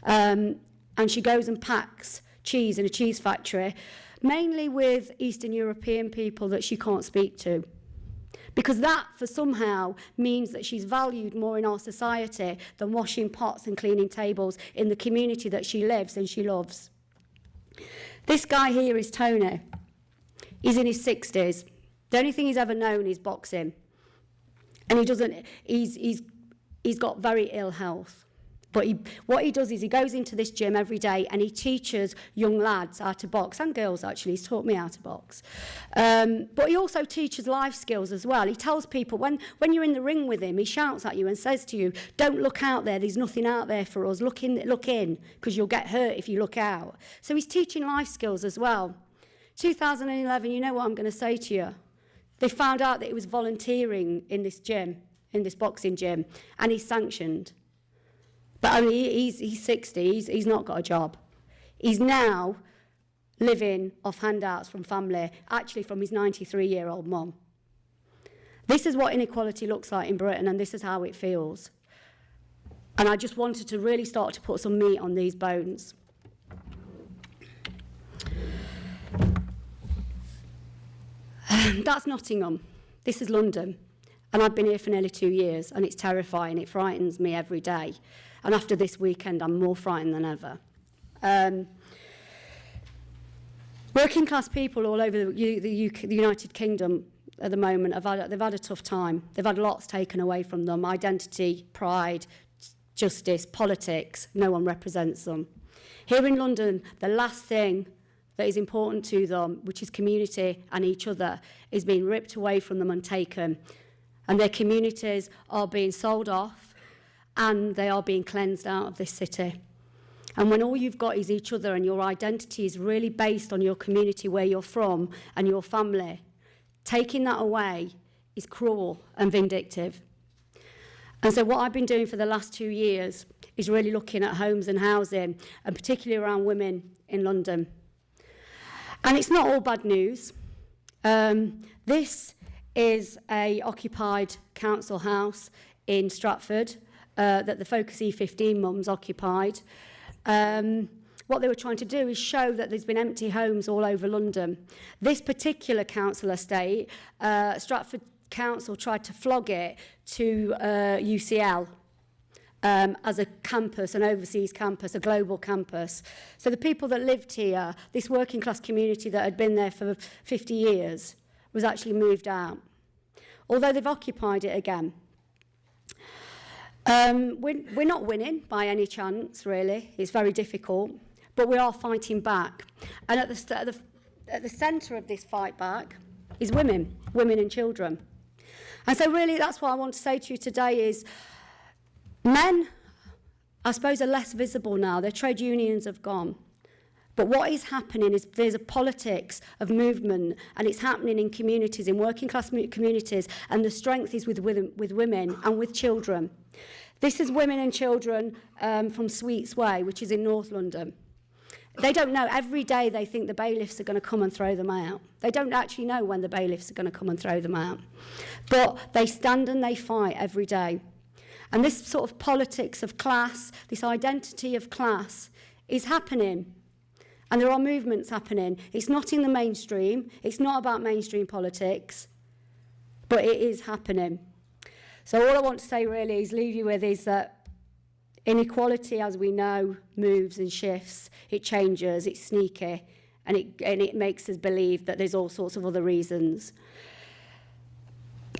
And she goes and packs cheese in a cheese factory, mainly with Eastern European people that she can't speak to. Because that, for somehow, means that she's valued more in our society than washing pots and cleaning tables in the community that she lives and she loves. This guy here is Tony. He's in his 60s. The only thing he's ever known is boxing. And he's got very ill health. But what he does is he goes into this gym every day and he teaches young lads how to box, and girls actually, he's taught me how to box. But he also teaches life skills as well. He tells people, when you're in the ring with him, he shouts at you and says to you, don't look out there, there's nothing out there for us, look in, because you'll get hurt if you look out. So he's teaching life skills as well. 2011, you know what I'm going to say to you? They found out that he was volunteering in this gym, in this boxing gym, and he's sanctioned. But I mean, he's 60, he's not got a job. He's now living off handouts from family, actually from his 93-year-old mum. This is what inequality looks like in Britain, and this is how it feels. And I just wanted to really start to put some meat on these bones. That's Nottingham. This is London. And I've been here for nearly 2 years, and it's terrifying. It frightens me every day. And after this weekend, I'm more frightened than ever. Working class people all over the United Kingdom at the moment, they've had a tough time. They've had lots taken away from them: identity, pride, justice, politics. No one represents them. Here in London, the last thing that is important to them, which is community and each other, is being ripped away from them and taken. And their communities are being sold off, and they are being cleansed out of this city. And when all you've got is each other, and your identity is really based on your community, where you're from and your family, taking that away is cruel and vindictive. And so what I've been doing for the last 2 years is really looking at homes and housing, and particularly around women in London. And it's not all bad news. This is a occupied council house in Stratford that the Focus E15 mums occupied. What they were trying to do is show that there's been empty homes all over London. This particular council estate, Stratford Council tried to flog it to UCL as a campus, an overseas campus, a global campus. So the people that lived here, this working class community that had been there for 50 years, was actually moved out, although they've occupied it again. We're not winning by any chance, really. It's very difficult, but we are fighting back. And at the centre of this fight back is women and children. And so really that's what I want to say to you today is men, I suppose, are less visible now. Their trade unions have gone. But what is happening is there's a politics of movement, and it's happening in communities, in working class communities, and the strength is with women and with children. This is women and children from Sweets Way, which is in North London. They don't know. Every day they think the bailiffs are going to come and throw them out. They don't actually know when the bailiffs are going to come and throw them out. But they stand and they fight every day. And this sort of politics of class, this identity of class, is happening. And there are movements happening. It's not in the mainstream. It's not about mainstream politics. But it is happening. So all I want to say really is leave you with is that inequality, as we know, moves and shifts. It changes. It's sneaky. And it makes us believe that there's all sorts of other reasons.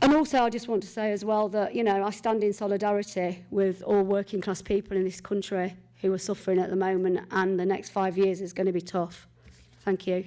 And also I just want to say as well that, you know, I stand in solidarity with all working class people in this country who are suffering at the moment, and the next 5 years is going to be tough. Thank you.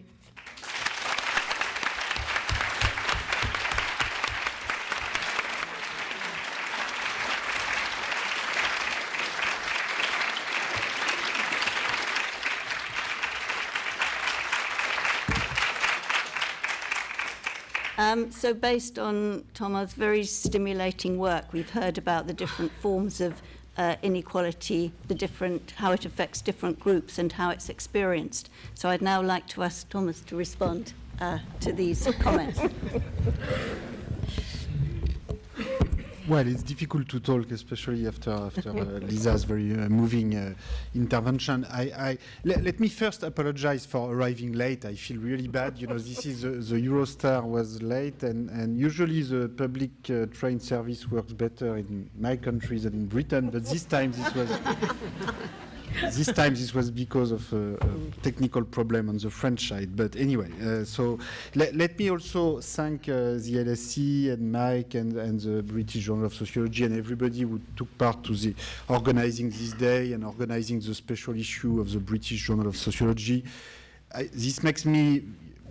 So based on Thomas' very stimulating work, we've heard about the different forms of inequality, how it affects different groups and how it's experienced. So I'd now like to ask Thomas to respond to these comments. Well, it's difficult to talk, especially after Lisa's very moving intervention. Let me first apologize for arriving late. I feel really bad. You know, this is the Eurostar was late, and usually the public train service works better in my country than in Britain. But this time this was because of a technical problem on the French side. But anyway, so let me also thank the LSE and Mike and the British Journal of Sociology and everybody who took part to the organizing this day and organizing the special issue of the British Journal of Sociology. This makes me,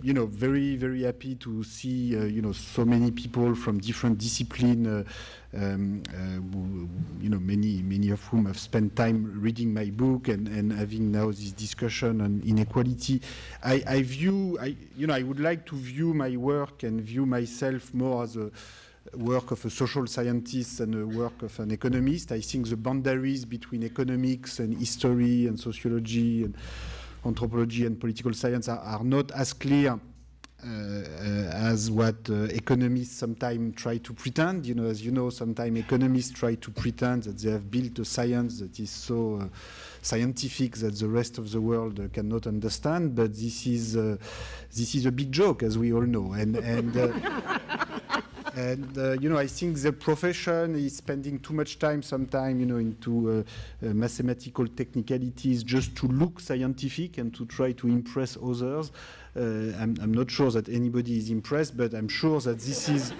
you know, very, very happy to see, you know, so many people from different disciplines, you know, many of whom have spent time reading my book and having now this discussion on inequality. I would like to view my work and view myself more as a work of a social scientist than a work of an economist. I think the boundaries between economics and history and sociology and anthropology and political science are not as clear as what economists sometimes try to pretend. As you know, sometimes economists try to pretend that they have built a science that is so scientific that the rest of the world cannot understand. But this is a big joke, as we all know. And I think the profession is spending too much time sometimes, into mathematical technicalities just to look scientific and to try to impress others. I'm not sure that anybody is impressed, but I'm sure that this is,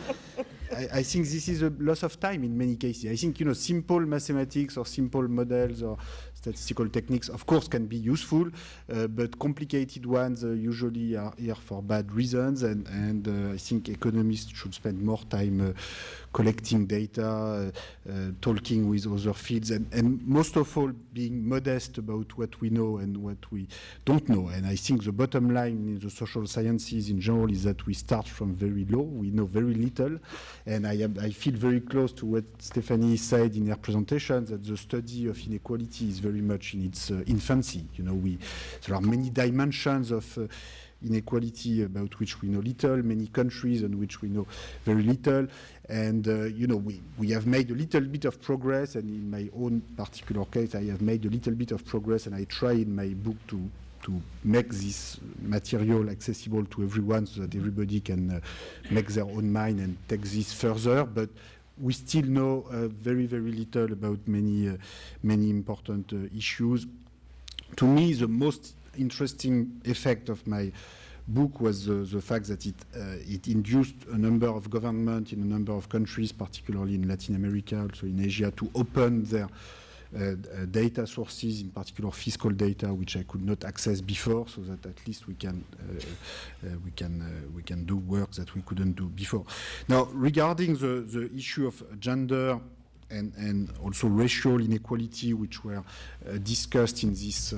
I think this is a loss of time in many cases. I think, simple mathematics or simple models or statistical techniques, of course, can be useful, but complicated ones usually are here for bad reasons, and I think economists should spend more time collecting data, talking with other fields, and most of all, being modest about what we know and what we don't know. And I think the bottom line in the social sciences in general is that we start from very low. We know very little, and I feel very close to what Stephanie said in her presentation, that the study of inequality is very much in its infancy. There are many dimensions of inequality about which we know little, many countries on which we know very little, and we have made a little bit of progress, and in my own particular case I have made a little bit of progress, and I try in my book to make this material accessible to everyone so that everybody can make their own mind and take this further, but we still know very, very little about many important issues. To me, the most interesting effect of my book was the fact that it induced a number of governments in a number of countries, particularly in Latin America, also in Asia, to open their data sources, in particular fiscal data, which I could not access before, so that at least we can do work that we couldn't do before. Now, regarding the issue of gender and also racial inequality, which were discussed in this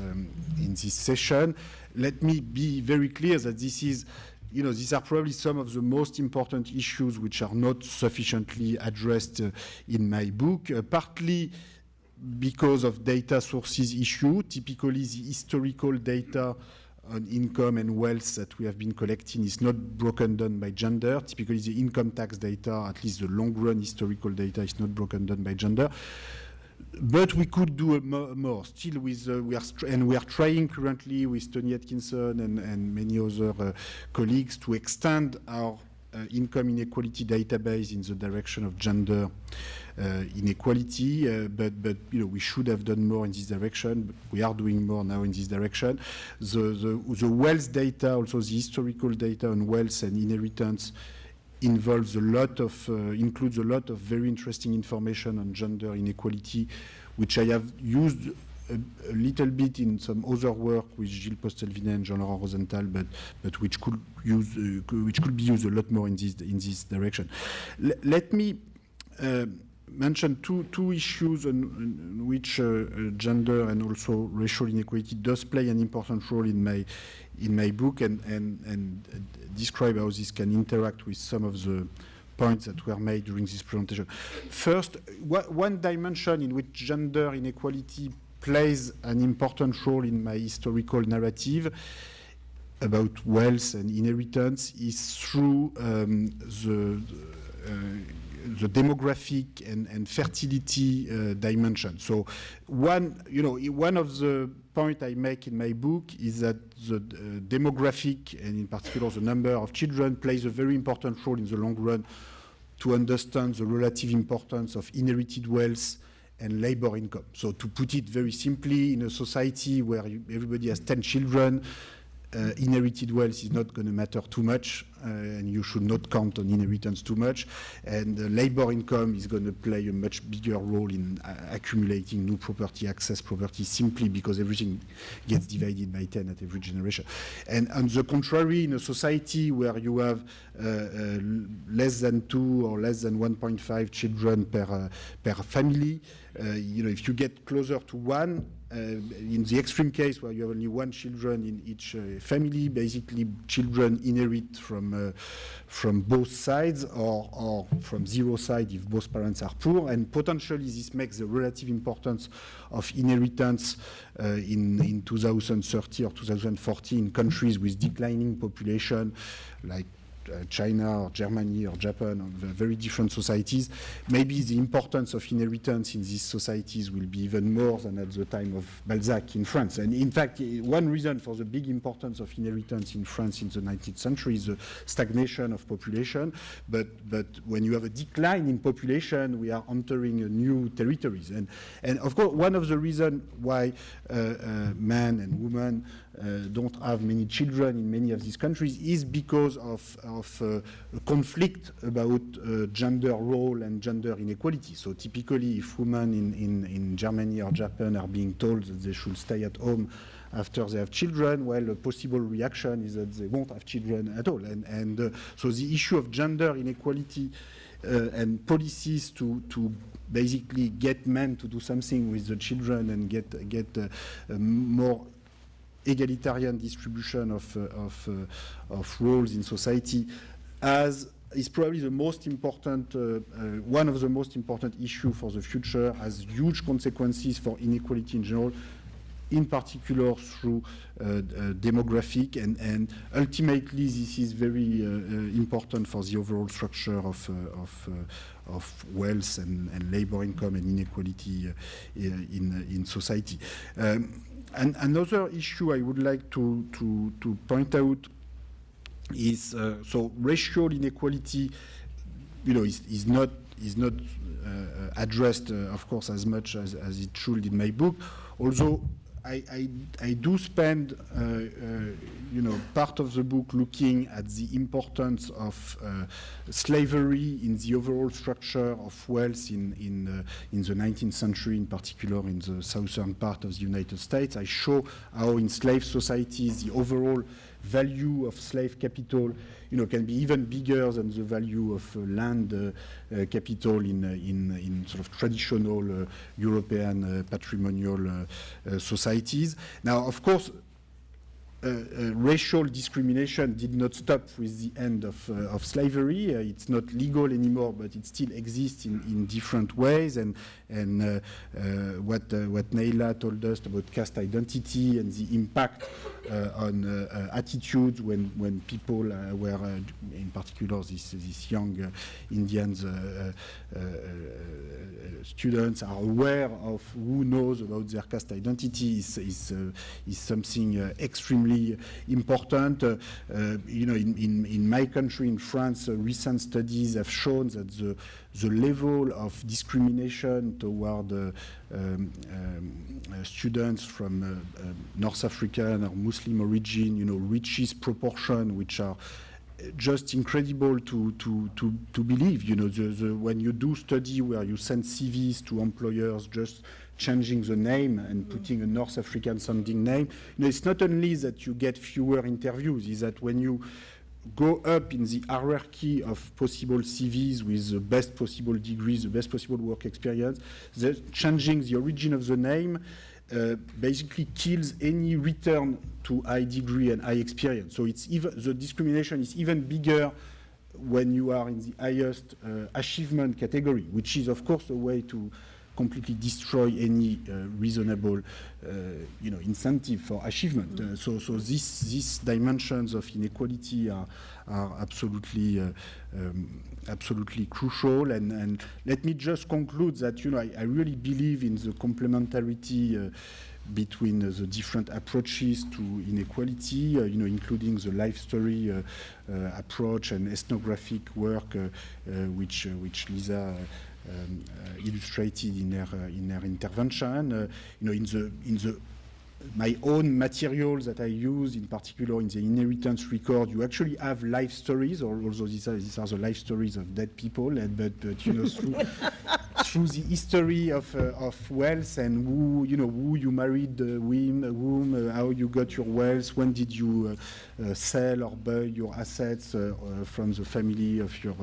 session, let me be very clear that this is, these are probably some of the most important issues which are not sufficiently addressed in my book, partly because of data sources issue. Typically, the historical data on income and wealth that we have been collecting is not broken down by gender. Typically, the income tax data, at least the long-run historical data, is not broken down by gender. But we could do more. Still, we are trying currently with Tony Atkinson and many other colleagues to extend our income inequality database in the direction of gender inequality, but we should have done more in this direction. But we are doing more now in this direction. The wealth data, also the historical data on wealth and inheritance, includes a lot of very interesting information on gender inequality, which I have used a little bit in some other work with Gilles Postelviner and Jean-Laurent Rosenthal, but which could be used a lot more in this direction. Let me mention two issues on which gender and also racial inequality does play an important role in my book, and describe how this can interact with some of the points that were made during this presentation. First, one dimension in which gender inequality plays an important role in my historical narrative about wealth and inheritance is through the demographic and fertility dimension. So one of the points I make in my book is that the demographic, and in particular the number of children, plays a very important role in the long run to understand the relative importance of inherited wealth and labor income. So to put it very simply, in a society where everybody has 10 children, inherited wealth is not going to matter too much, and you should not count on inheritance too much. And labor income is going to play a much bigger role in accumulating new property, access property, simply because everything gets divided by 10 at every generation. And on the contrary, in a society where you have less than 2 or less than 1.5 children per family, if you get closer to 1, in the extreme case where you have only 1 children in each family, basically children inherit from from both sides or from zero side if both parents are poor, and potentially this makes the relative importance of inheritance in 2030 or 2040 in countries with declining population like China or Germany or Japan, or very different societies. Maybe the importance of inheritance in these societies will be even more than at the time of Balzac in France. And in fact, one reason for the big importance of inheritance in France in the 19th century is the stagnation of population. But when you have a decline in population, we are entering new territories. And of course, one of the reasons why men and women don't have many children in many of these countries is because of a conflict about gender role and gender inequality. So typically, if women in Germany or Japan are being told that they should stay at home after they have children, well, a possible reaction is that they won't have children at all. And so the issue of gender inequality and policies to basically get men to do something with the children and get more egalitarian distribution of roles in society is probably the most important, one of the most important issues for the future, has huge consequences for inequality in general, in particular through demographic, and ultimately this is very important for the overall structure of wealth and labor income and inequality in society. And another issue I would like to point out is so racial inequality, is not addressed, of course, as much as it should in my book. Although I do spend part of the book looking at the importance of slavery in the overall structure of wealth in the 19th century, in particular in the southern part of the United States. I show how in slave societies the overall value of slave capital can be even bigger than the value of land capital in sort of traditional European patrimonial societies. Now, of course, racial discrimination did not stop with the end of slavery. It's not legal anymore, but it still exists in different ways. And what Naila told us about caste identity and the impact on attitudes when people were, in particular, these young Indians students are aware of who knows about their caste identity is something extremely important. In my country, in France, recent studies have shown that the level of discrimination toward students from North African or Muslim origin, reaches proportion which are just incredible to believe. When you do study where you send CVs to employers just changing the name and putting a North African sounding name, it's not only that you get fewer interviews, is that when you go up in the hierarchy of possible CVs with the best possible degrees, the best possible work experience, changing the origin of the name basically kills any return to high degree and high experience. So the discrimination is even bigger when you are in the highest achievement category, which is, of course, a way to completely destroy any reasonable, incentive for achievement. So these dimensions of inequality are absolutely crucial. And let me just conclude that I really believe in the complementarity between the different approaches to inequality, including the life story approach and ethnographic work, which Lisa illustrated in her intervention. In my own materials that I use, in particular in the inheritance record, you actually have life stories, although these are the life stories of dead people, but through the history of wealth and who you married, whom, how you got your wealth, when did you sell or buy your assets from the family of your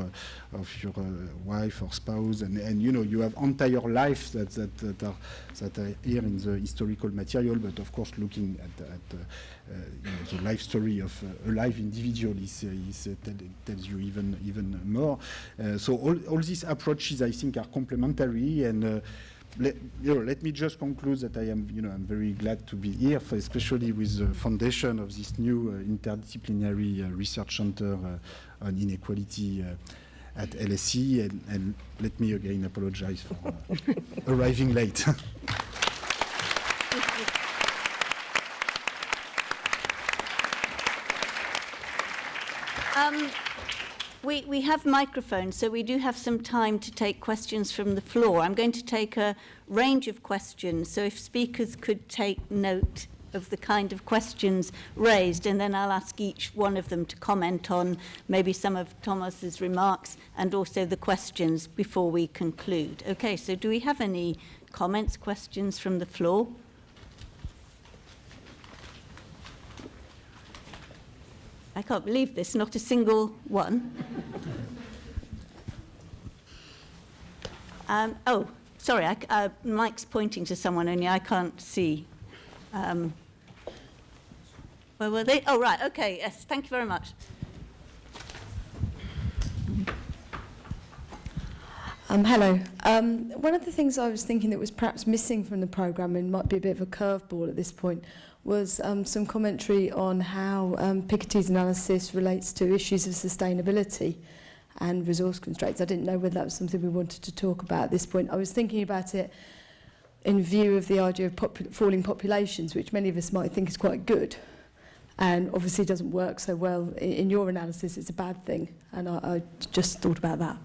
wife or spouse, and you have entire lives that are here in the historical material, but of course looking at the life story of a live individual tells you even more. So all these approaches, I think, are complementary, and let me just conclude that I'm very glad to be here, especially with the foundation of this new interdisciplinary research center on inequality at LSE, and let me again apologize for arriving late. We have microphones, so we do have some time to take questions from the floor. I'm going to take a range of questions, so if speakers could take note of the kind of questions raised, and then I'll ask each one of them to comment on maybe some of Thomas's remarks and also the questions before we conclude. Okay, so do we have any comments, questions from the floor? I can't believe this, not a single one. Oh, sorry, Mike's pointing to someone, only I can't see. Where were they? Oh, right, okay, yes, thank you very much. Hello. One of the things I was thinking that was perhaps missing from the programme, and might be a bit of a curveball at this point, was some commentary on how Piketty's analysis relates to issues of sustainability and resource constraints. I didn't know whether that was something we wanted to talk about at this point. I was thinking about it in view of the idea of falling populations, which many of us might think is quite good, and obviously doesn't work so well. In your analysis, it's a bad thing, and I just thought about that.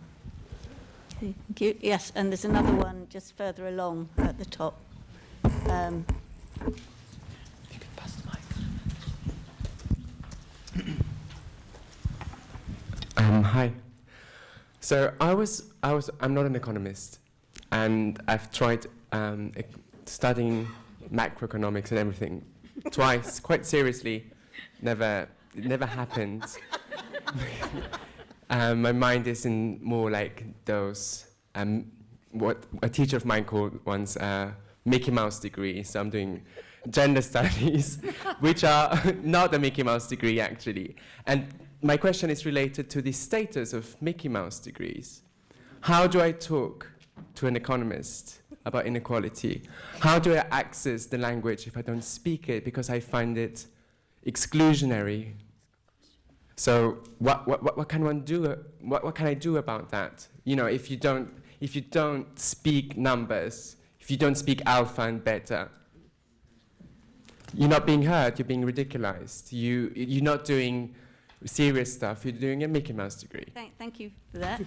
Okay, thank you. Yes, and there's another one just further along at the top. Hi. So I'm not an economist, and I've tried studying macroeconomics and everything twice, quite seriously. It never happened. My mind is in more like those, what a teacher of mine called once Mickey Mouse degree. So I'm doing gender studies, which are not a Mickey Mouse degree actually. And my question is related to the status of Mickey Mouse degrees. How do I talk to an economist about inequality? How do I access the language if I don't speak it because I find it exclusionary? So what can one do? What can I do about that? You know, if you don't speak numbers, if you don't speak alpha and beta, you're not being heard. You're being ridiculized. You're not doing serious stuff. You're doing a Mickey Mouse degree. Thank you for that.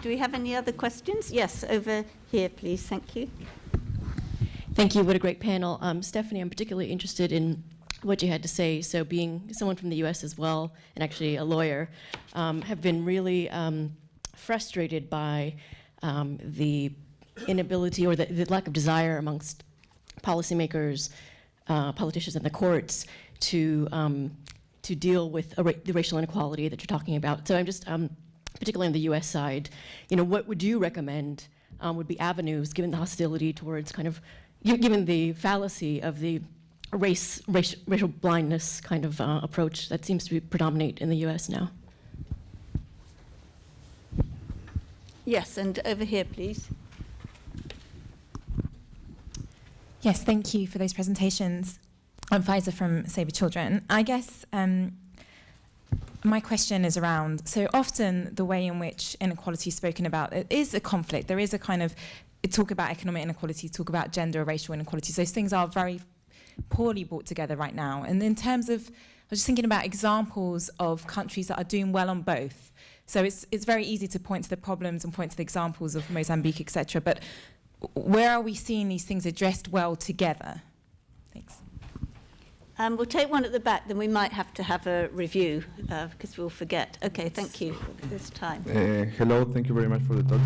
Do we have any other questions? Yes, over here, please. Thank you. Thank you. What a great panel. Stephanie, I'm particularly interested in what you had to say. So being someone from the US as well, and actually a lawyer, have been really frustrated by the inability or the lack of desire amongst policymakers, politicians and the courts to deal with the racial inequality that you're talking about. So I'm just, particularly on the US side, what would you recommend would be avenues, given the hostility towards given the fallacy of the racial blindness kind of approach that seems to predominate in the US now? Yes, and over here, please. Yes, thank you for those presentations. I'm Faiza from Save the Children. I guess my question is around, so often the way in which inequality is spoken about, it is a conflict. There is a kind of, talk about economic inequality, talk about gender or racial inequalities. Those things are very poorly brought together right now. And in terms of, I was just thinking about examples of countries that are doing well on both. So it's very easy to point to the problems and point to the examples of Mozambique, etc. But where are we seeing these things addressed well together? Thanks. We'll take one at the back, then we might have to have a review because we'll forget. Okay, thank you for this time. Hello, thank you very much for the talk.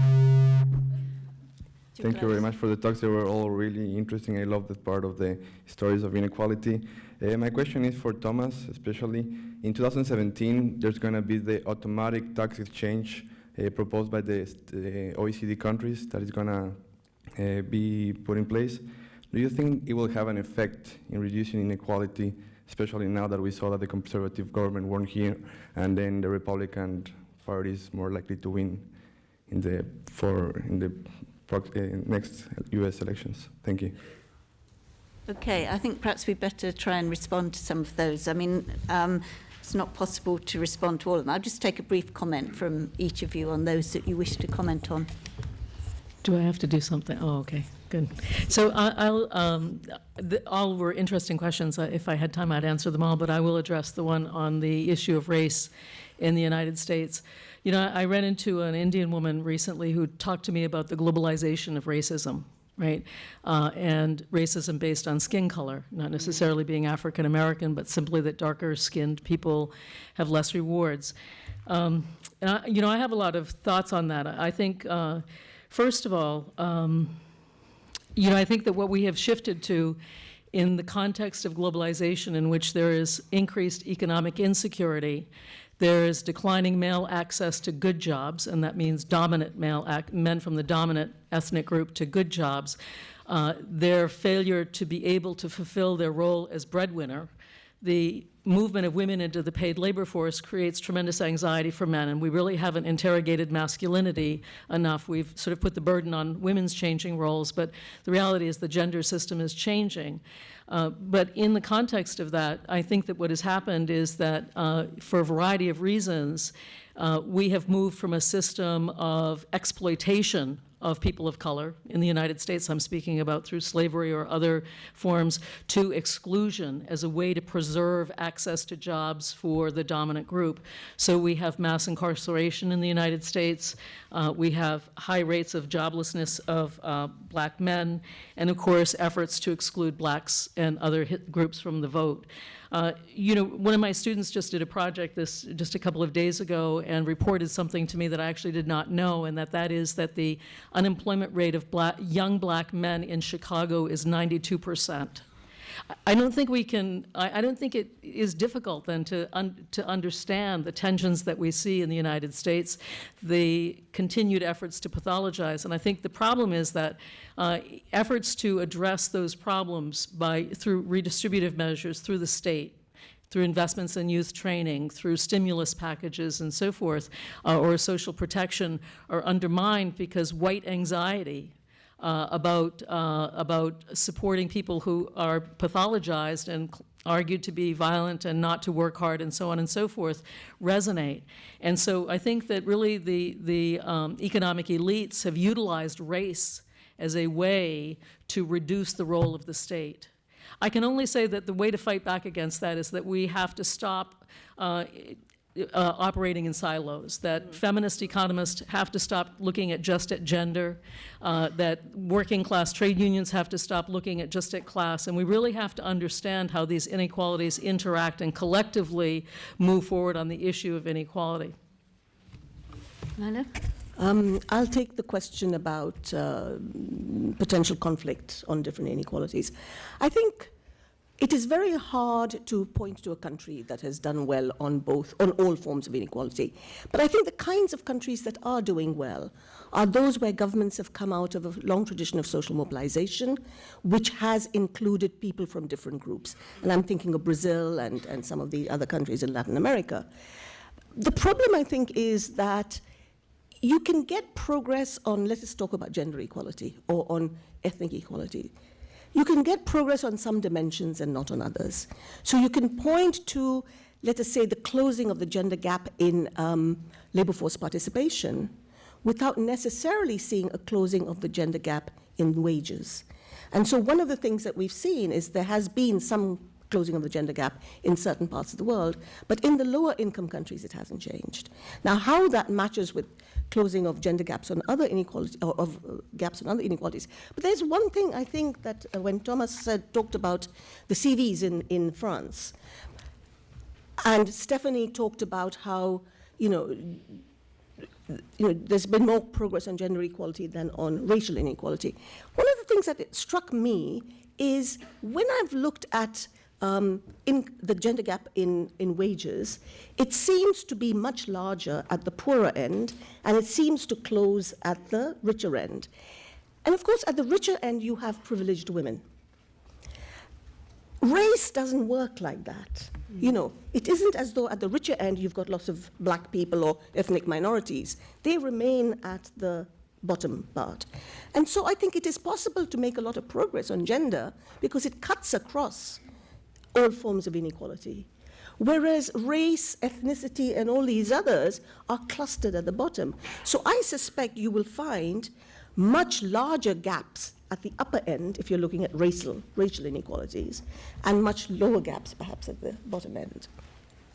Thank you very much for the talks. They were all really interesting. I love that part of the stories of inequality. My question is for Thomas, especially. In 2017, there's going to be the automatic tax exchange proposed by the OECD countries that is going to be put in place. Do you think it will have an effect in reducing inequality, especially now that we saw that the conservative government weren't here, and then the Republican Party is more likely to win in the next U.S. elections? Thank you. Okay, I think perhaps we'd better try and respond to some of those. I mean, it's not possible to respond to all of them. I'll just take a brief comment from each of you on those that you wish to comment on. Do I have to do something? Oh, okay, good. So all were interesting questions. If I had time, I'd answer them all, but I will address the one on the issue of race in the United States. You know, I ran into an Indian woman recently who talked to me about the globalization of racism, right? And racism based on skin color, not necessarily being African American, but simply that darker skinned people have less rewards. And I have a lot of thoughts on that. I think, first of all, I think that what we have shifted to in the context of globalization, in which there is increased economic insecurity, there is declining male access to good jobs, and that means dominant men from the dominant ethnic group to good jobs. Their failure to be able to fulfill their role as breadwinner. The movement of women into the paid labor force creates tremendous anxiety for men, and we really haven't interrogated masculinity enough. We've sort of put the burden on women's changing roles, but the reality is the gender system is changing. But in the context of that, I think that what has happened is that for a variety of reasons, we have moved from a system of exploitation of people of color in the United States, I'm speaking about through slavery or other forms, to exclusion as a way to preserve access to jobs for the dominant group. So we have mass incarceration in the United States, we have high rates of joblessness of black men, and of course efforts to exclude blacks and other groups from the vote. One of my students just did a project just a couple of days ago and reported something to me that I actually did not know, and that is that the unemployment rate of young black men in Chicago is 92%. I don't think it is difficult then to understand the tensions that we see in the United States, the continued efforts to pathologize. And I think the problem is that efforts to address those problems through redistributive measures through the state, through investments in youth training, through stimulus packages and so forth, or social protection, are undermined because white anxiety about supporting people who are pathologized and argued to be violent and not to work hard and so on and so forth resonate. And so I think that really the economic elites have utilized race as a way to reduce the role of the state. I can only say that the way to fight back against that is that we have to stop operating in silos, that feminist economists have to stop looking just at gender, that working class trade unions have to stop looking just at class, and we really have to understand how these inequalities interact and collectively move forward on the issue of inequality. Naila? I'll take the question about potential conflict on different inequalities. I think it is very hard to point to a country that has done well on all forms of inequality. But I think the kinds of countries that are doing well are those where governments have come out of a long tradition of social mobilization, which has included people from different groups. And I'm thinking of Brazil and some of the other countries in Latin America. The problem, I think, is that you can get progress on, let us talk about gender equality or on ethnic equality. You can get progress on some dimensions and not on others. So you can point to, let us say, the closing of the gender gap in labor force participation without necessarily seeing a closing of the gender gap in wages. And so one of the things that we've seen is there has been some closing of the gender gap in certain parts of the world, but in the lower income countries it hasn't changed. Now, how that matches with closing of gender gaps on other inequalities, or of gaps on other inequalities. But there's one thing I think that when Thomas talked about the CVs in France, and Stephanie talked about how, there's been more progress on gender equality than on racial inequality. One of the things that struck me is when I've looked at in the gender gap in wages, it seems to be much larger at the poorer end, and it seems to close at the richer end. And of course, at the richer end, you have privileged women. Race doesn't work like that. It isn't as though at the richer end you've got lots of black people or ethnic minorities. They remain at the bottom part. And so I think it is possible to make a lot of progress on gender because it cuts across all forms of inequality. Whereas race, ethnicity, and all these others are clustered at the bottom. So I suspect you will find much larger gaps at the upper end if you're looking at racial inequalities, and much lower gaps perhaps at the bottom end.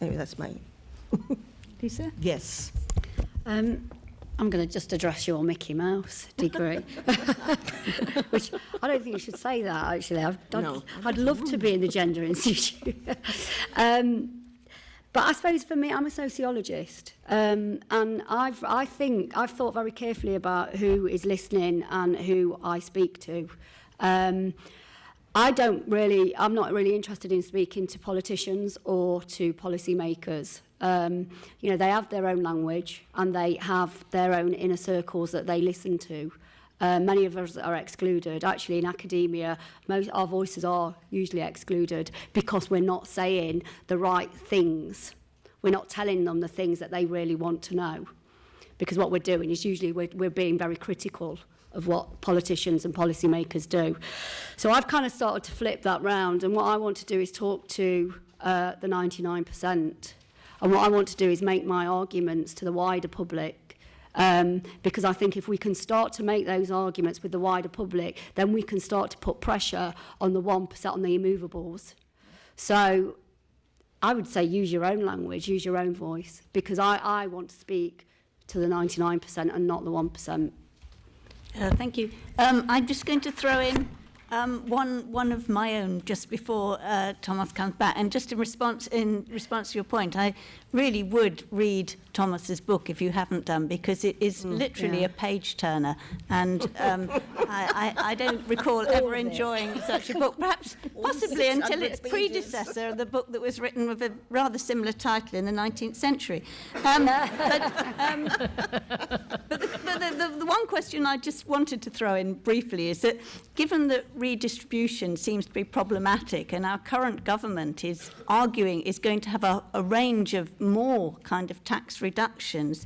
Anyway, that's my... Lisa? Yes. I'm going to just address your Mickey Mouse degree, which I don't think you should say that, actually. I'd love to be in the Gender Institute. But I suppose for me, I'm a sociologist, and I've thought very carefully about who is listening and who I speak to. I'm not really interested in speaking to politicians or to policymakers. They have their own language and they have their own inner circles that they listen to. Many of us are excluded. Actually, in academia, our voices are usually excluded because we're not saying the right things. We're not telling them the things that they really want to know. Because what we're doing is usually we're being very critical of what politicians and policymakers do. So I've kind of started to flip that round, and what I want to do is talk to the 99%. And what I want to do is make my arguments to the wider public, because I think if we can start to make those arguments with the wider public, then we can start to put pressure on the 1%, on the immovables. So I would say use your own language, use your own voice, because I want to speak to the 99% and not the 1%. Thank you. I'm just going to throw in one of my own just before Thomas comes back, and just in response to your point, I really would read Thomas's book if you haven't done, because it is literally a page turner, and I don't recall ever enjoying such a book, possibly until its predecessor, the book that was written with a rather similar title in the 19th century. But the one question I just wanted to throw in briefly is that, given that redistribution seems to be problematic, and our current government is going to have a range of more kind of tax reductions,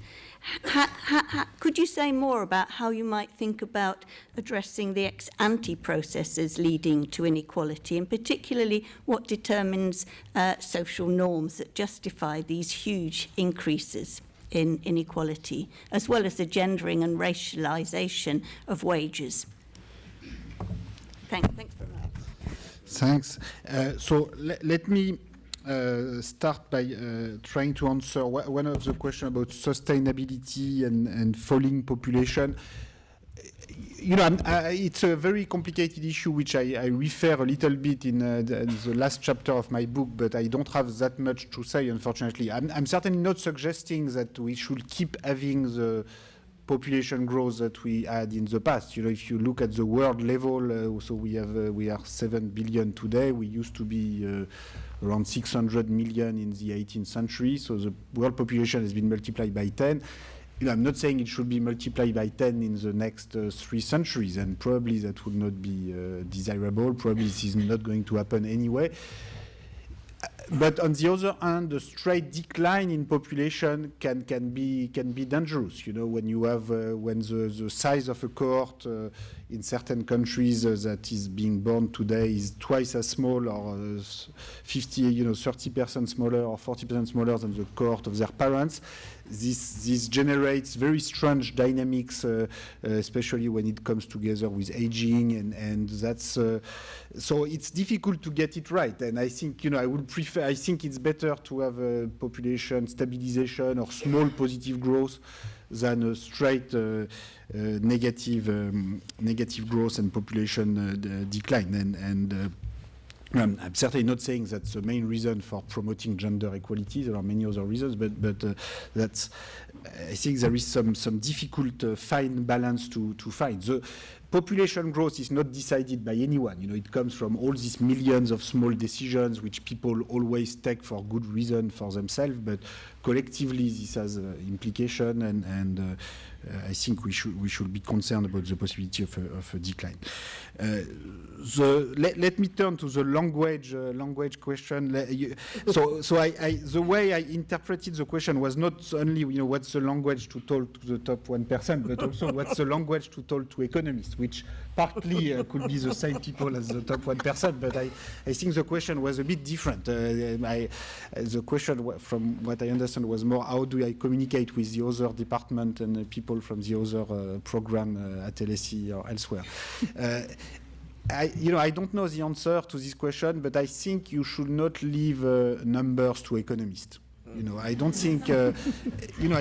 could you say more about how you might think about addressing the ex-ante processes leading to inequality, and particularly what determines social norms that justify these huge increases in inequality, as well as the gendering and racialization of wages? Thanks very much. Thanks. So let me start by trying to answer one of the questions about sustainability and falling population. It's a very complicated issue, which I refer a little bit in the last chapter of my book, but I don't have that much to say, unfortunately. I'm certainly not suggesting that we should keep having the population growth that we had in the past. If you look at the world level, so we are 7 billion today. We used to be around 600 million in the 18th century. So the world population has been multiplied by 10. I'm not saying it should be multiplied by 10 in the next 3 centuries, and probably that would not be desirable. Probably this is not going to happen anyway. But on the other hand, the straight decline in population can be dangerous. When you have when the size of a cohort in certain countries that is being born today is twice as small, or 30% smaller or 40% smaller than the cohort of their parents. This generates very strange dynamics, especially when it comes together with aging, and that's so it's difficult to get it right. And I think I think it's better to have a population stabilization or small positive growth than a straight negative growth and population decline. And I'm certainly not saying that's the main reason for promoting gender equality. There are many other reasons, but that's. I think there is some difficult fine balance to find. The population growth is not decided by anyone. It comes from all these millions of small decisions which people always take for good reason for themselves, but collectively this has implication, and I think we should be concerned about the possibility of a decline. Let me turn to the language question. The way I interpreted the question was not only what's the language to tell to the top 1%, but also what's the language to tell to economists, which partly could be the same people as the top 1%. But I think the question was a bit different. The question, from what I understand, was more how do I communicate with the other department and people from the other program at LSE or elsewhere. I don't know the answer to this question, but I think you should not leave numbers to economists. I don't think, I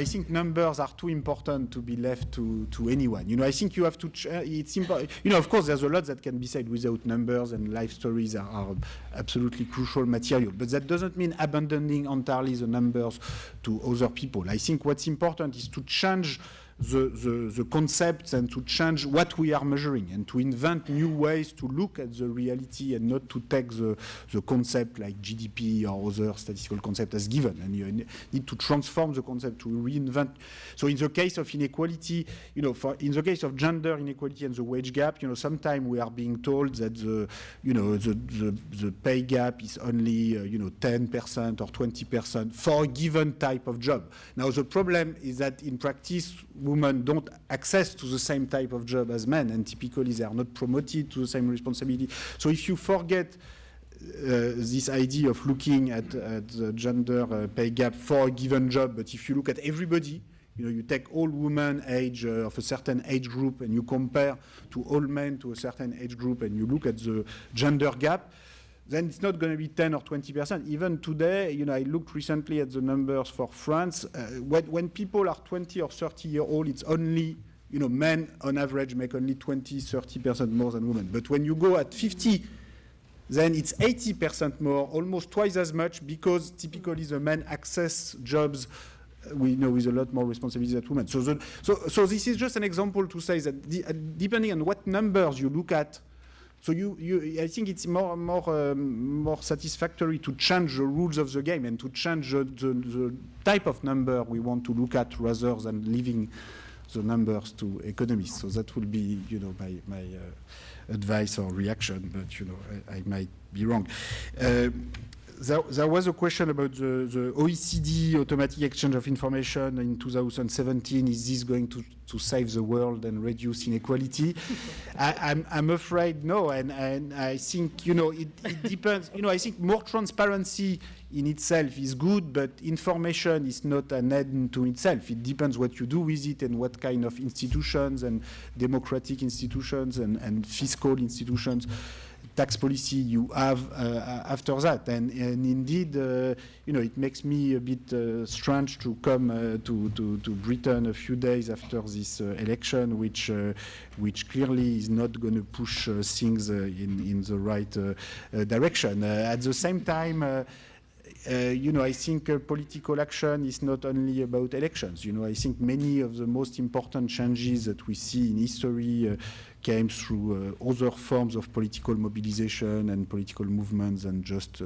think numbers are too important to be left to anyone. I think you have to, it's important. Of course, there's a lot that can be said without numbers, and life stories are absolutely crucial material. But that doesn't mean abandoning entirely the numbers to other people. I think what's important is to change the concepts and to change what we are measuring and to invent new ways to look at the reality and not to take the concept like GDP or other statistical concept as given. And you need to transform the concept, to reinvent. So in the case of inequality, in the case of gender inequality and the wage gap, sometimes we are being told that the pay gap is only 10% or 20% for a given type of job. Now the problem is that in practice, women don't access to the same type of job as men, and typically they are not promoted to the same responsibility. So if you forget this idea of looking at the gender pay gap for a given job, but if you look at everybody, you take all women age of a certain age group and you compare to all men to a certain age group and you look at the gender gap, then it's not going to be 10 or 20%. Even today, I looked recently at the numbers for France. When people are 20 or 30 years old, it's only, men on average make only 20, 30% more than women. But when you go at 50, then it's 80% more, almost twice as much, because typically the men access jobs with a lot more responsibility than women. So this is just an example to say that depending on what numbers you look at, so I think it's more satisfactory to change the rules of the game and to change the type of number we want to look at rather than leaving the numbers to economists. So that will be, my advice or reaction, but I might be wrong. There was a question about the OECD automatic exchange of information in 2017. Is this going to save the world and reduce inequality? I'm afraid no, and I think it depends. I think more transparency in itself is good, but information is not an end to itself. It depends what you do with it and what kind of institutions and democratic institutions and fiscal institutions, tax policy you have after that, and indeed, it makes me a bit strange to come to Britain a few days after this election, which clearly is not going to push things in the right direction. At the same time, I think political action is not only about elections. I think many of the most important changes that we see in history came through other forms of political mobilization and political movements than just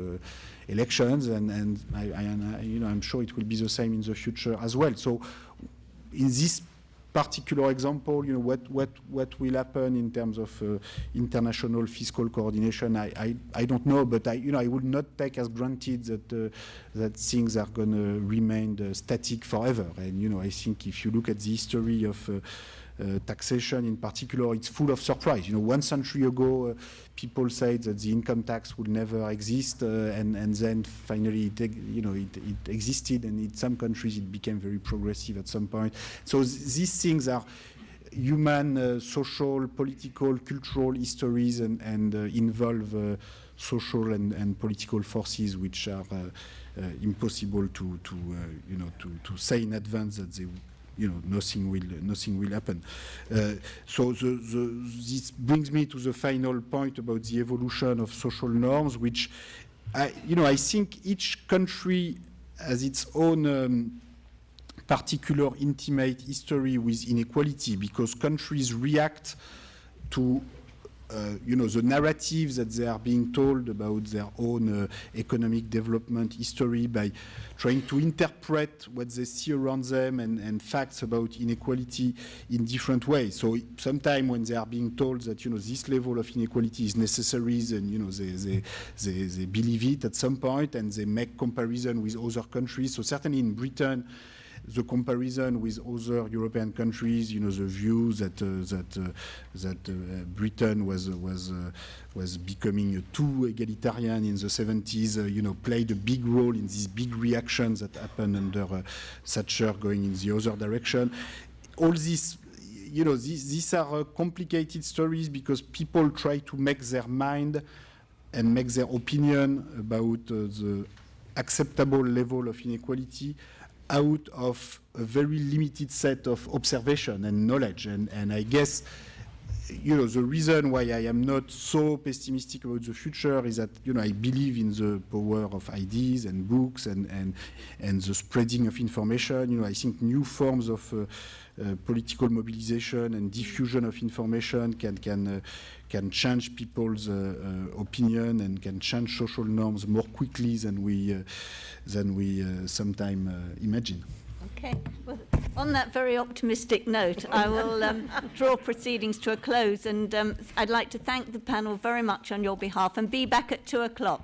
elections, and I'm sure it will be the same in the future as well. So, in this particular example, what will happen in terms of international fiscal coordination, I don't know, but I would not take as granted that things are going to remain static forever. And I think if you look at the history of taxation in particular, it's full of surprise. 1 century ago, people said that the income tax would never exist, and then finally it existed, and in some countries it became very progressive at some point. So these things are human, social, political, cultural histories, and involve social and political forces which are impossible to say in advance that they nothing will happen. So this brings me to the final point about the evolution of social norms, which I think each country has its own particular intimate history with inequality, because countries react to the narratives that they are being told about their own economic development history by trying to interpret what they see around them and facts about inequality in different ways. So sometimes when they are being told that this level of inequality is necessary, then they believe it at some point, and they make comparison with other countries. So certainly in Britain, the comparison with other European countries, the view that Britain was becoming too egalitarian in the 70s, played a big role in these big reactions that happened under Thatcher going in the other direction. All this, these are complicated stories because people try to make their mind and make their opinion about the acceptable level of inequality out of a very limited set of observation and knowledge. And I guess, the reason why I am not so pessimistic about the future is that, I believe in the power of ideas and books and the spreading of information. I think new forms of political mobilization and diffusion of information can change people's opinion and can change social norms more quickly than we sometimes imagine. Okay. Well, on that very optimistic note, I will draw proceedings to a close, and I'd like to thank the panel very much on your behalf and be back at 2:00.